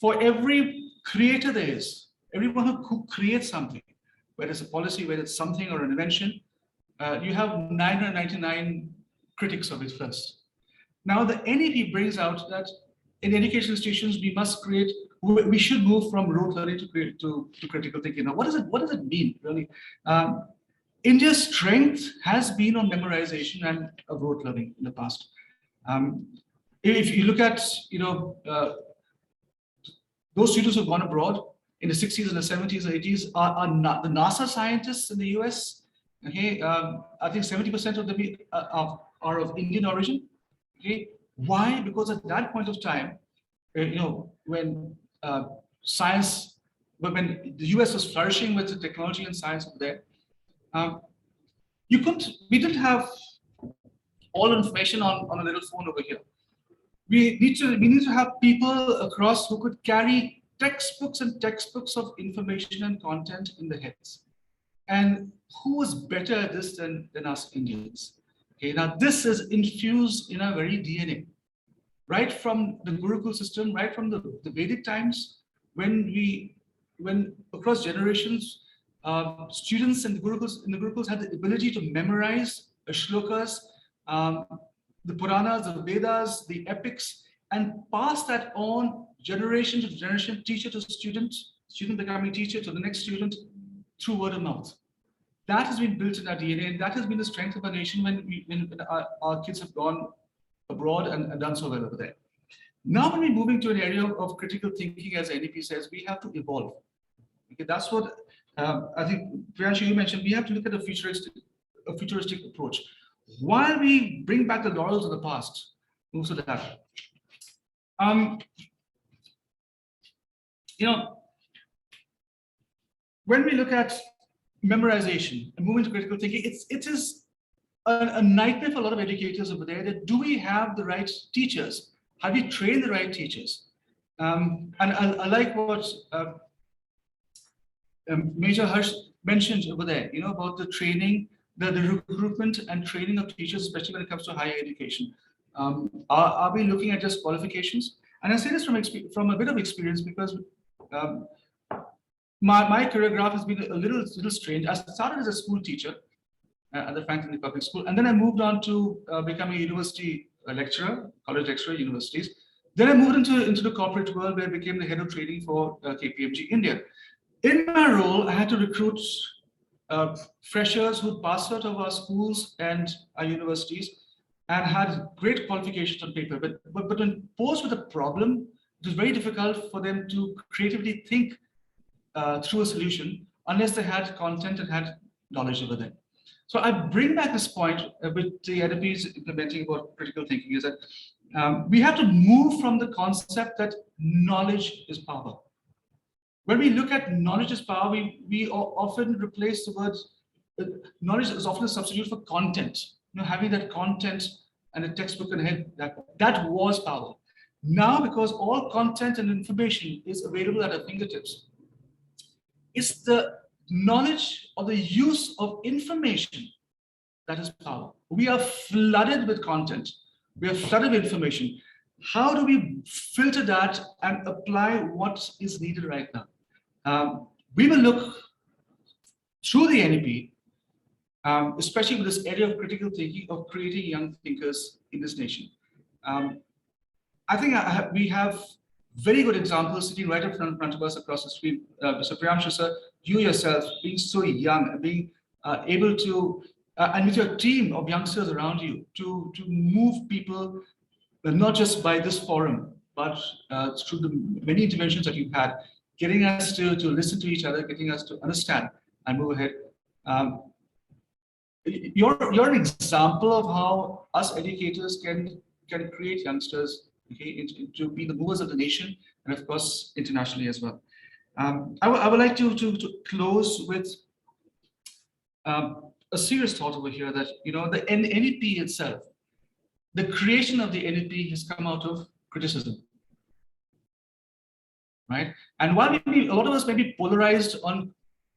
For every creator there is, everyone who creates something, whether it's a policy, whether it's something or an invention, you have 999 critics of it first. Now the NEP brings out that in educational institutions, we should move from rote learning to critical thinking. Now, what does it mean, really? India's strength has been on memorization and rote learning in the past. If you look at, those students who have gone abroad in the 60s and the 70s and 80s are not the NASA scientists in the US. Okay, I think 70% of them are of Indian origin. Okay, why? Because at that point of time, when science, when the US was flourishing with the technology and science over there, we didn't have all information on a little phone over here. We need to have people across who could carry textbooks and textbooks of information and content in their heads. And who was better at this than us Indians? Okay, now this is infused in our very DNA. Right from the Gurukul system, right from the Vedic times, when across generations, students in the Gurukuls had the ability to memorize the shlokas, the Puranas, the Vedas, the epics, and pass that on generation to generation, teacher to student, student becoming teacher to the next student through word of mouth. That has been built in our DNA, and that has been the strength of our nation when our kids have gone abroad and done so well over there. Now, when we're moving to an area of critical thinking, as NEP says, we have to evolve. Okay, that's what I think, Priyanshu, you mentioned. We have to look at a futuristic approach. While we bring back the laurels of the past, move to that. When we look at memorization and moving to critical thinking, it is a nightmare for a lot of educators over there. That do we have the right teachers? Have we trained the right teachers? And I like what Major Harsh mentioned over there, about the training, the recruitment and training of teachers, especially when it comes to higher education. Are we looking at just qualifications? And I say this from a bit of experience, because my career graph has been a little strange. I started as a school teacher at the Franklin Public School, and then I moved on to becoming a university lecturer, college lecturer, universities. Then I moved into the corporate world, where I became the head of training for KPMG India. In my role, I had to recruit freshers who passed out of our schools and our universities and had great qualifications on paper. But when posed with a problem, it was very difficult for them to creatively think through a solution unless they had content and had knowledge over them. So I bring back this point with the NEPs implementing about critical thinking, is that we have to move from the concept that knowledge is power. When we look at knowledge is power, we often replace the words, knowledge is often a substitute for content. Having that content and a textbook in head, that was power. Now, because all content and information is available at our fingertips, it's the knowledge or the use of information that is power. We are flooded with content. We are flooded with information. How do we filter that and apply what is needed right now? We will look through the NEP, especially with this area of critical thinking, of creating young thinkers in this nation. I think we have very good examples sitting right in front of us across the street. Mr. Priyanshu sir, you yourself being so young and being able to, and with your team of youngsters around you, to move people, not just by this forum, but through the many interventions that you've had, getting us to listen to each other, getting us to understand and move ahead. You're an example of how us educators can create youngsters, okay, to be the movers of the nation, and of course internationally as well. I would like to close with a serious thought over here, that the NEP itself, the creation of the NEP has come out of criticism, right? And while maybe a lot of us may be polarized on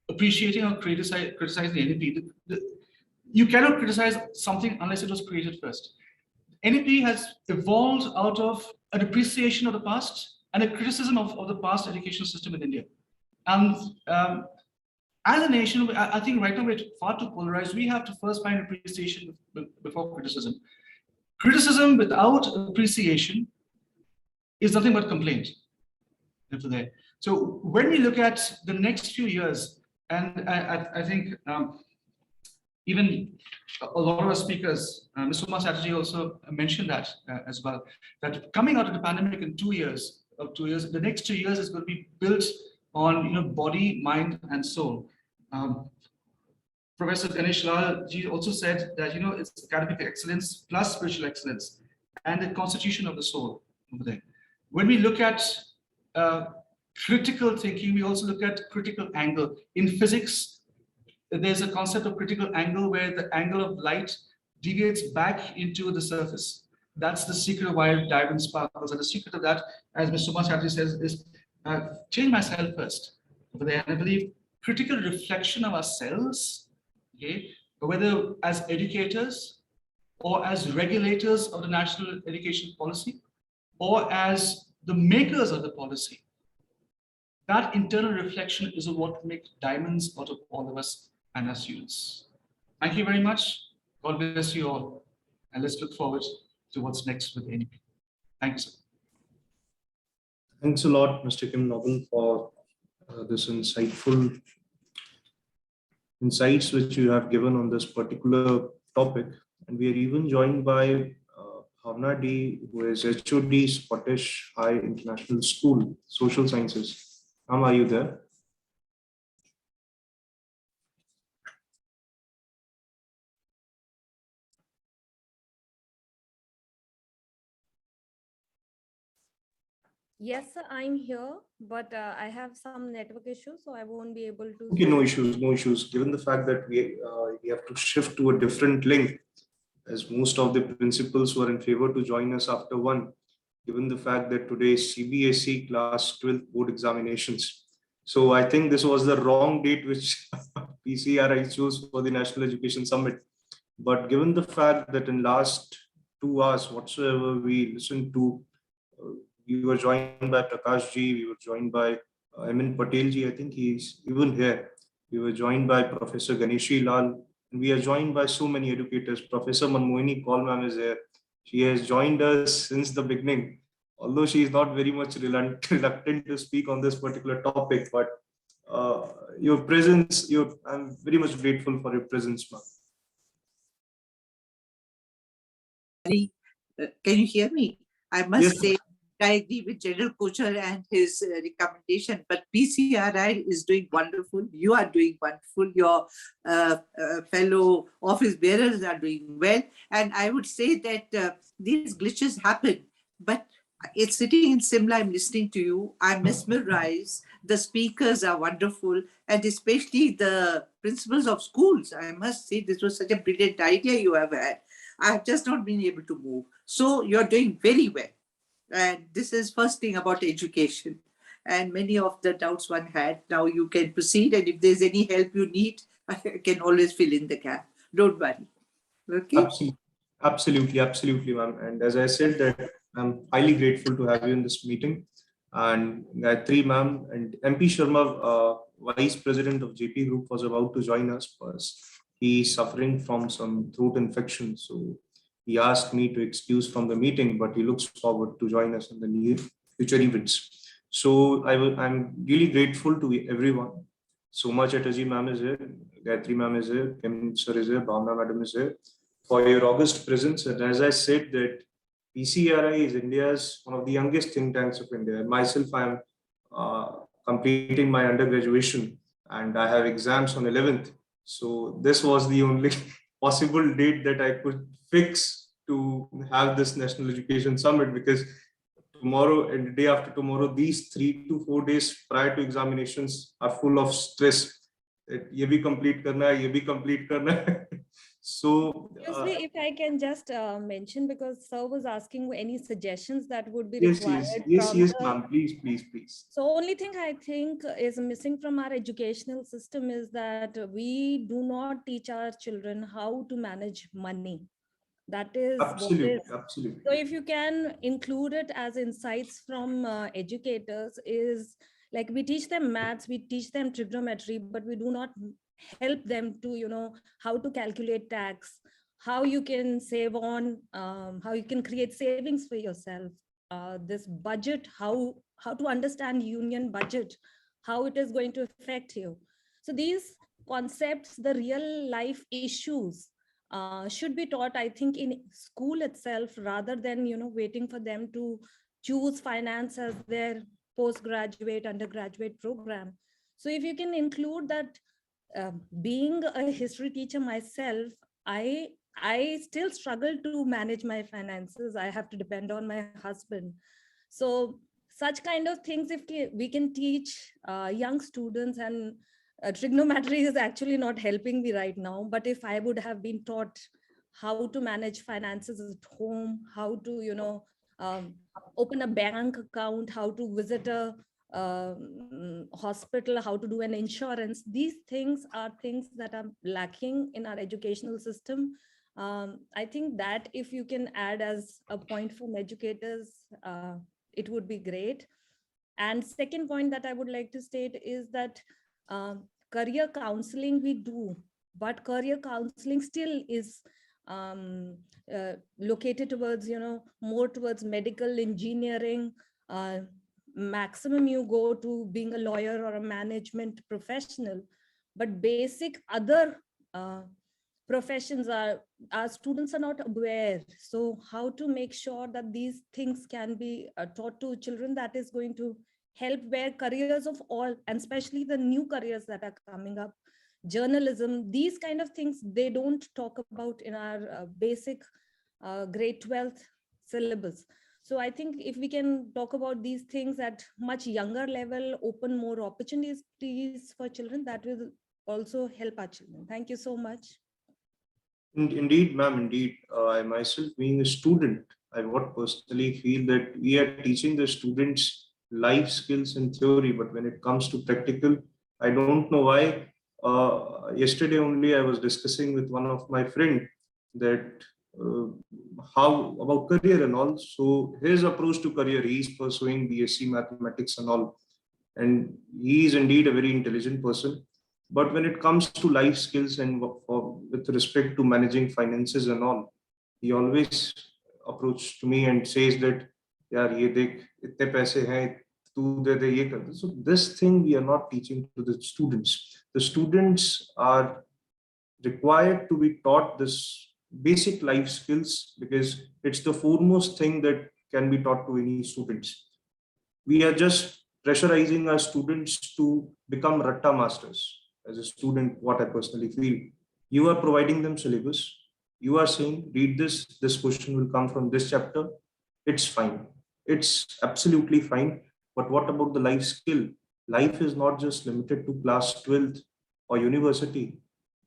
appreciating or criticizing the NEP, you cannot criticize something unless it was created first. NEP has evolved out of an appreciation of the past and a criticism of the past education system in India. And as a nation, I think right now we're far too polarized. We have to first find appreciation before criticism. Criticism without appreciation is nothing but complaint. So when we look at the next few years, and I think even a lot of our speakers, Mr. Umar Chatterjee also mentioned that as well, that coming out of the pandemic in 2 years, the next 2 years is going to be built on body, mind, and soul. Professor Ganesh Lal ji also said that it's academic excellence plus spiritual excellence and the constitution of the soul over there. When we look at critical thinking, we also look at critical angle. In physics, there's a concept of critical angle where the angle of light deviates back into the surface. That's the secret of why diamond sparkles. And the secret of that, as Mr. Umar Chatterjee says, is change myself first over there. And I believe critical reflection of ourselves, okay, whether as educators or as regulators of the national education policy or as the makers of the policy, that internal reflection is what makes diamonds out of all of us and our students. Thank you very much. God bless you all. And let's look forward to what's next with NEP. Thanks, sir. Thanks a lot, Mr. Kim Noble, for this insightful insights which you have given on this particular topic. And we are even joined by Bhavna D, who is HOD, Scottish High International School, Social Sciences. Ma'am, are you there? Yes, sir, I'm here, but I have some network issues, so I won't be able to. Okay, no issues, no issues. Given the fact that we have to shift to a different link, as most of the principals were in favor to join us after one, given the fact that today is CBSE class 12 board examinations. So I think this was the wrong date which PCRI chose for the National Education Summit. But given the fact that in last 2 hours, whatsoever we listened to, we were joined by Prakash ji, we were joined by Eminent Patel ji, I think he's even here. We were joined by Professor Ganeshi Lal, and we are joined by so many educators. Professor Manmohini Kaul ma'am is here. She has joined us since the beginning, although she is not very much reluctant to speak on this particular topic, but your presence, I'm very much grateful for your presence, ma'am. Can you hear me? I must Yes, say, I agree with General Kochhar and his recommendation, but PCRI is doing wonderful. You are doing wonderful. Your fellow office bearers are doing well. And I would say that these glitches happen, but it's sitting in Simla, I'm listening to you. I'm mesmerized. The speakers are wonderful, and especially the principals of schools. I must say, this was such a brilliant idea you have had. I have just not been able to move. So you're doing very well. And this is first thing about education. And many of the doubts one had, now you can proceed. And if there's any help you need, I can always fill in the gap. Don't worry. Okay? Absolutely, ma'am. And as I said, that I'm highly grateful to have you in this meeting. And Gayatri ma'am and MP Sharma, Vice President of JP Group, was about to join us, because he's suffering from some throat infection. So he asked me to excuse from the meeting, but he looks forward to join us in the near future events. So I'm really grateful to everyone. So much Chatterjee ma'am is here, Gayatri ma'am is here, Kim sir is here, Bhavna madam is here, for your august presence. And as I said, that PCRI is India's one of the youngest think tanks of India. Myself, I am completing my undergraduation and I have exams on 11th. So this was the only possible date that I could fix to have this National Education Summit, because tomorrow and the day after tomorrow, these 3 to 4 days prior to examinations are full of stress. ये भी complete करना है, ये भी complete करना है. So, if I can just mention, because sir was asking any suggestions that would be yes, required. yes, ma'am. Please. So only thing I think is missing from our educational system is that we do not teach our children how to manage money. That is Absolutely. So if you can include it as insights from educators, is like we teach them maths, we teach them trigonometry, but we do not help them to, how to calculate tax, how you can save on, how you can create savings for yourself, this budget, how to understand union budget, how it is going to affect you. So these concepts, the real life issues, should be taught, I think, in school itself, rather than waiting for them to choose finance as their postgraduate, undergraduate program. So if you can include that, being a history teacher myself, I still struggle to manage my finances. I have to depend on my husband. So such kind of things, if we can teach young students, and trigonometry is actually not helping me right now, but if I would have been taught how to manage finances at home, how to open a bank account, how to visit a hospital, how to do an insurance, these things are things that are lacking in our educational system. I think that if you can add as a point from educators, it would be great. And second point that I would like to state is that career counseling we do, but career counseling still is located towards, more towards medical engineering. Maximum you go to being a lawyer or a management professional, but basic other professions are, our students are not aware. So how to make sure that these things can be taught to children, that is going to help where careers of all, and especially the new careers that are coming up, journalism, these kind of things, they don't talk about in our basic grade 12th syllabus. So I think if we can talk about these things at much younger level, open more opportunities for children, that will also help our children. Thank you so much. Indeed, ma'am, indeed. I myself, being a student, I would personally feel that we are teaching the students life skills in theory, but when it comes to practical, I don't know why. Yesterday only, I was discussing with one of my friend that how about career and all. So his approach to career, he's pursuing BSc mathematics and all, and he is indeed a very intelligent person. But when it comes to life skills and with respect to managing finances and all, he always approaches to me and says that, "Yaar, ye dekh, itne paise hain, tu de de ye kar de." So this thing we are not teaching to the students. The students are required to be taught this basic life skills because it's the foremost thing that can be taught to any students. We are just pressurizing our students to become ratta masters. As a student, what I personally feel, you are providing them syllabus. You are saying, read this question will come from this chapter. It's fine. It's absolutely fine. But what about the life skill? Life is not just limited to class 12th or university.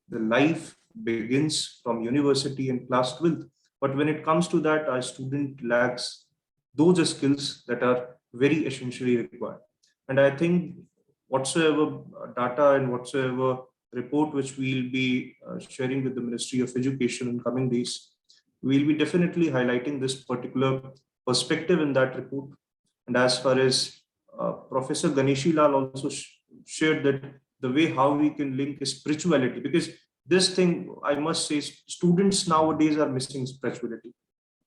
The life begins from university and class 12th. But when it comes to that, our student lacks those skills that are very essentially required. And I think whatsoever data and whatsoever report which we'll be sharing with the Ministry of Education in coming days, we'll be definitely highlighting this particular perspective in that report. And as far as Professor Ganeshi Lal also shared that the way how we can link spirituality, because this thing, I must say, students nowadays are missing spirituality.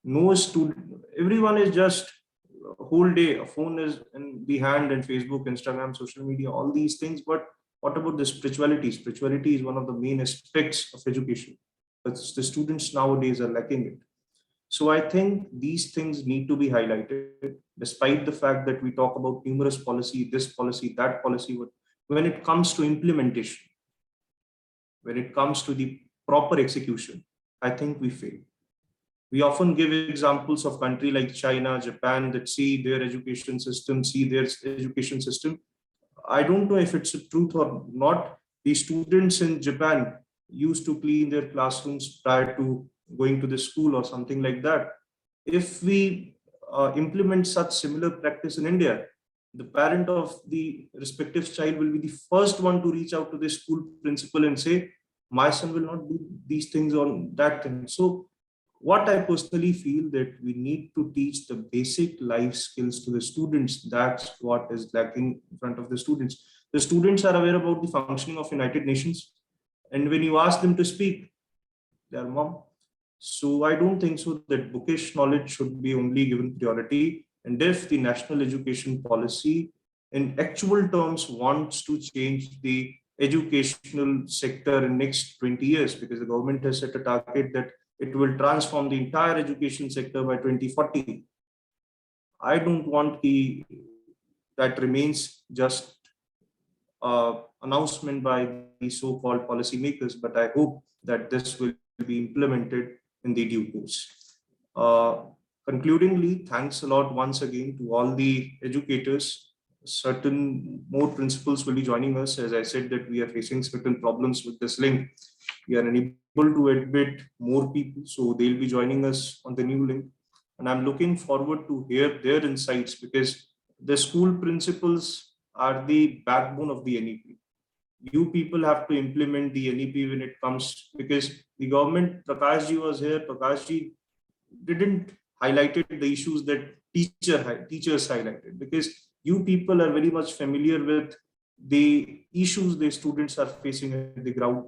No student, everyone is just whole day, a phone is in the hand and Facebook, Instagram, social media, all these things. But what about the spirituality? Spirituality is one of the main aspects of education, but the students nowadays are lacking it. So I think these things need to be highlighted, despite the fact that we talk about numerous policy, this policy, that policy. But when it comes to implementation, when it comes to the proper execution, I think we fail. We often give examples of country like China, Japan, that see their education system, I don't know if it's a truth or not. The students in Japan used to clean their classrooms prior to going to the school or something like that. If we implement such similar practice in India, the parent of the respective child will be the first one to reach out to the school principal and say, my son will not do these things on that thing. So what I personally feel that we need to teach the basic life skills to the students. That's what is lacking in front of the students. The students are aware about the functioning of United Nations. And when you ask them to speak, they are mum. So I don't think so that bookish knowledge should be only given priority. And if the national education policy in actual terms wants to change the educational sector in next 20 years, because the government has set a target that it will transform the entire education sector by 2040. I don't want that remains just announcement by the so-called policymakers, but I hope that this will be implemented in the due course. Concludingly, thanks a lot once again to all the educators. Certain more principals will be joining us. As I said that we are facing certain problems with this link. We are unable to admit more people, so they'll be joining us on the new link. And I'm looking forward to hear their insights, because the school principals are the backbone of the NEP. You people have to implement the NEP when it comes, because the government, Prakashji was here, Prakashji didn't highlighted the issues that teachers highlighted, because you people are very much familiar with the issues the students are facing at the ground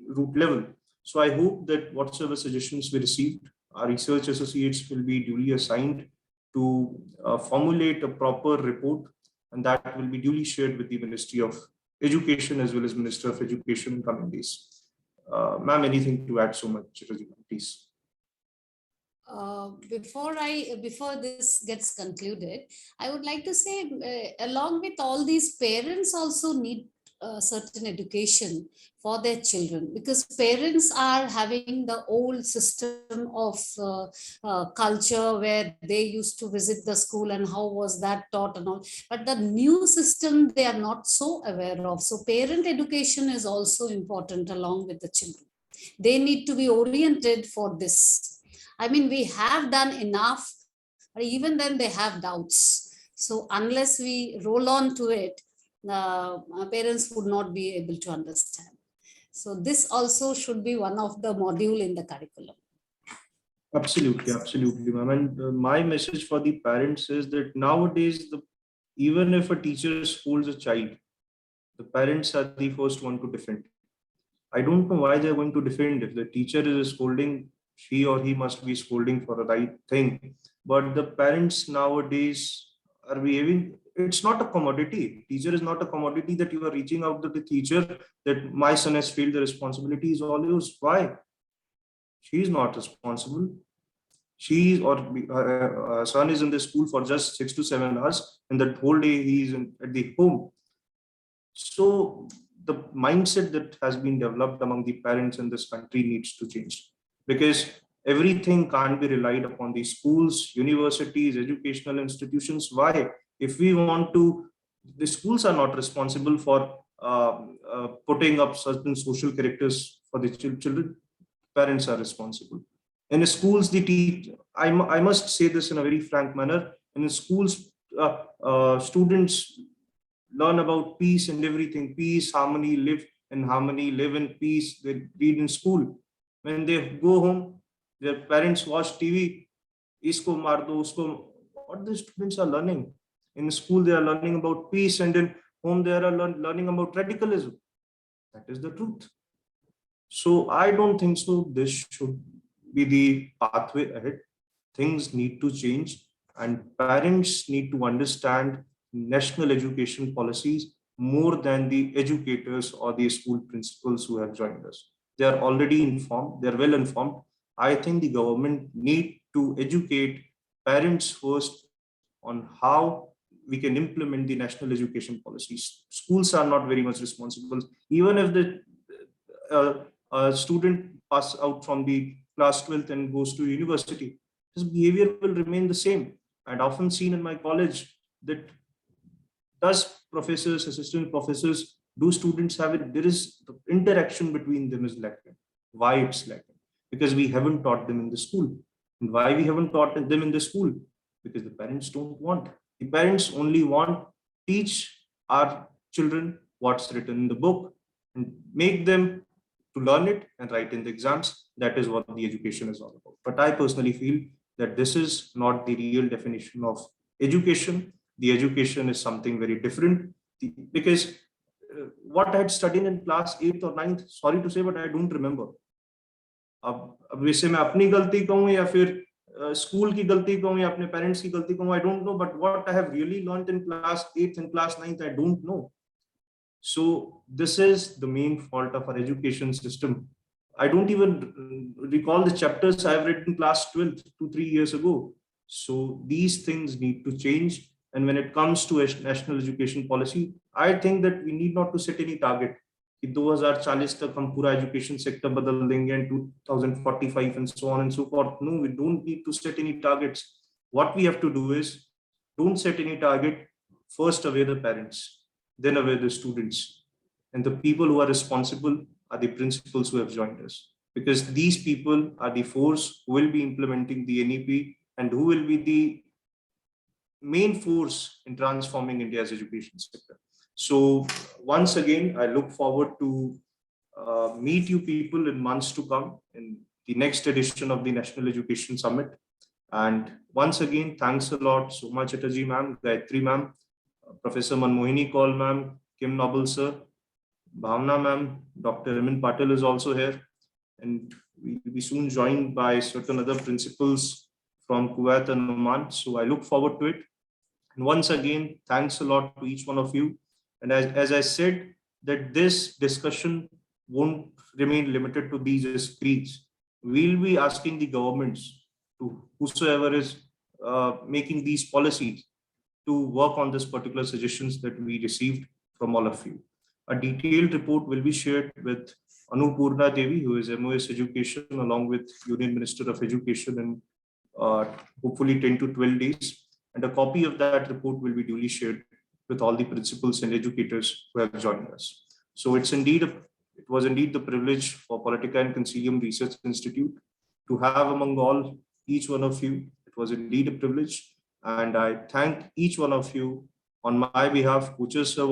root level. So I hope that whatsoever suggestions we received, our research associates will be duly assigned to formulate a proper report, and that will be duly shared with the Ministry of Education as well as Minister of Education in coming days. Ma'am, anything to add so much, please? Before this gets concluded, I would like to say, along with all these, parents also need certain education for their children, because parents are having the old system of culture where they used to visit the school and how was that taught and all. But the new system they are not so aware of. So parent education is also important along with the children. They need to be oriented for this. I mean, we have done enough, but even then they have doubts. So unless we roll on to it, parents would not be able to understand. So this also should be one of the module in the curriculum. Absolutely, absolutely, ma'am. And my message for the parents is that nowadays, even if a teacher scolds a child, the parents are the first one to defend. I don't know why they're going to defend. If the teacher is scolding, she or he must be scolding for the right thing. But the parents nowadays are behaving, it's not a commodity. Teacher is not a commodity that you are reaching out to the teacher that my son has failed, the responsibility is all yours. Why? She is not responsible. She or her son is in the school for just 6 to 7 hours, and that whole day he is at the home. So the mindset that has been developed among the parents in this country needs to change, because everything can't be relied upon the schools, universities, educational institutions. Why? If we want to, the schools are not responsible for putting up certain social characters for the children. Parents are responsible. In schools, I must say this in a very frank manner. In schools, students learn about peace and everything. Peace, harmony, live in peace. They read in school. When they go home, their parents watch TV. Isko maar do, usko. What the students are learning? In school, they are learning about peace, and in home, they are learning about radicalism. That is the truth. So I don't think so. This should be the pathway ahead. Things need to change, and parents need to understand national education policies more than the educators or the school principals who have joined us. They are already informed, they're well informed. I think the government need to educate parents first on how we can implement the national education policies. Schools are not very much responsible. Even if the student passes out from the class 12th and goes to university, his behavior will remain the same. And often seen in my college that does professors, assistant professors, do students have it? There is the interaction between them is lacking. Why it's lacking? Because we haven't taught them in the school. And why we haven't taught them in the school? Because the parents don't want. The parents only want teach our children what's written in the book and make them to learn it and write in the exams. That is what the education is all about. But I personally feel that this is not the real definition of education. The education is something very different, because what I had studied in class 8th or 9th, sorry to say, but I don't remember. अब वैसे मैं अपनी गलती कहूँ या फिर school की गलती कहूँ या अपने पेरेंट्स की गलती कहूँ, I don't know, but what I have really learned in class 8th and class 9th, I don't know. So this is the main fault of our education system. I don't even recall the chapters I have read in class 12th 2-3 years ago. So these things need to change. And when it comes to a national education policy, I think that we need not to set any target. कि 2040 तक हम पूरा education sector बदल देंगे and 2045 and so on and so forth. No, we don't need to set any targets. What we have to do is don't set any target. First away the parents, then away the students, and the people who are responsible are the principals who have joined us, because these people are the force who will be implementing the NEP and who will be the main force in transforming India's education sector. So once again, I look forward to meet you people in months to come in the next edition of the National Education Summit. And once again, thanks a lot, Soma Chatterjee ma'am, Gayatri ma'am, Professor Manmohini Kaul ma'am, Kim Noble sir, Bhavna ma'am, Dr. Eminent Patel is also here. And we will be soon joined by certain other principals from Kuwait and Oman. So I look forward to it. And once again, thanks a lot to each one of you. And as I said, that this discussion won't remain limited to these screens. We'll be asking the governments to whosoever is making these policies to work on this particular suggestions that we received from all of you. A detailed report will be shared with Anupurna Devi, who is MOS Education, along with Union Minister of Education in hopefully 10 to 12 days. And a copy of that report will be duly shared with all the principals and educators who have joined us. So it was indeed the privilege for Politica and Concilium Research Institute to have among each one of you. It was indeed a privilege. And I thank each one of you on my behalf. Kuchar sir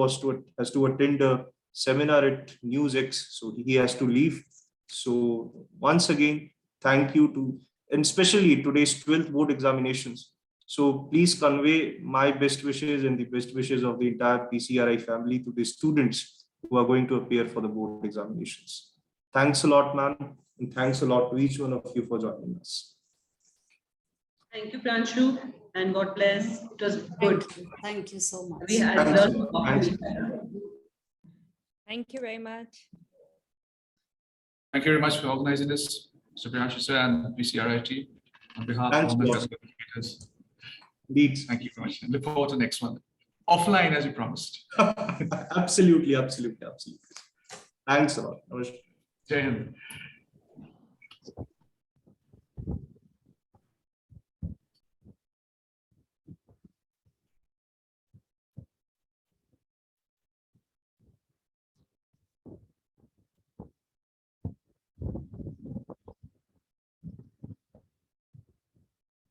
has to attend a seminar at NewsX, so he has to leave. So once again, thank you to, and especially today's 12th board examinations. So please convey my best wishes and the best wishes of the entire PCRI family to the students who are going to appear for the board examinations. Thanks a lot, man, and thanks a lot to each one of you for joining us. Thank you, Pranshu, and God bless. It was good. Thank you so much. We had learned. Thank you very much. Thank you very much for organizing this, Mr. Pranshu sir and PCRI team. On behalf Thanks, of all the boss. educators. Indeed. Thank you very much. Look forward to the next one. Offline, as you promised. Absolutely. Thanks a lot. Jai Hind.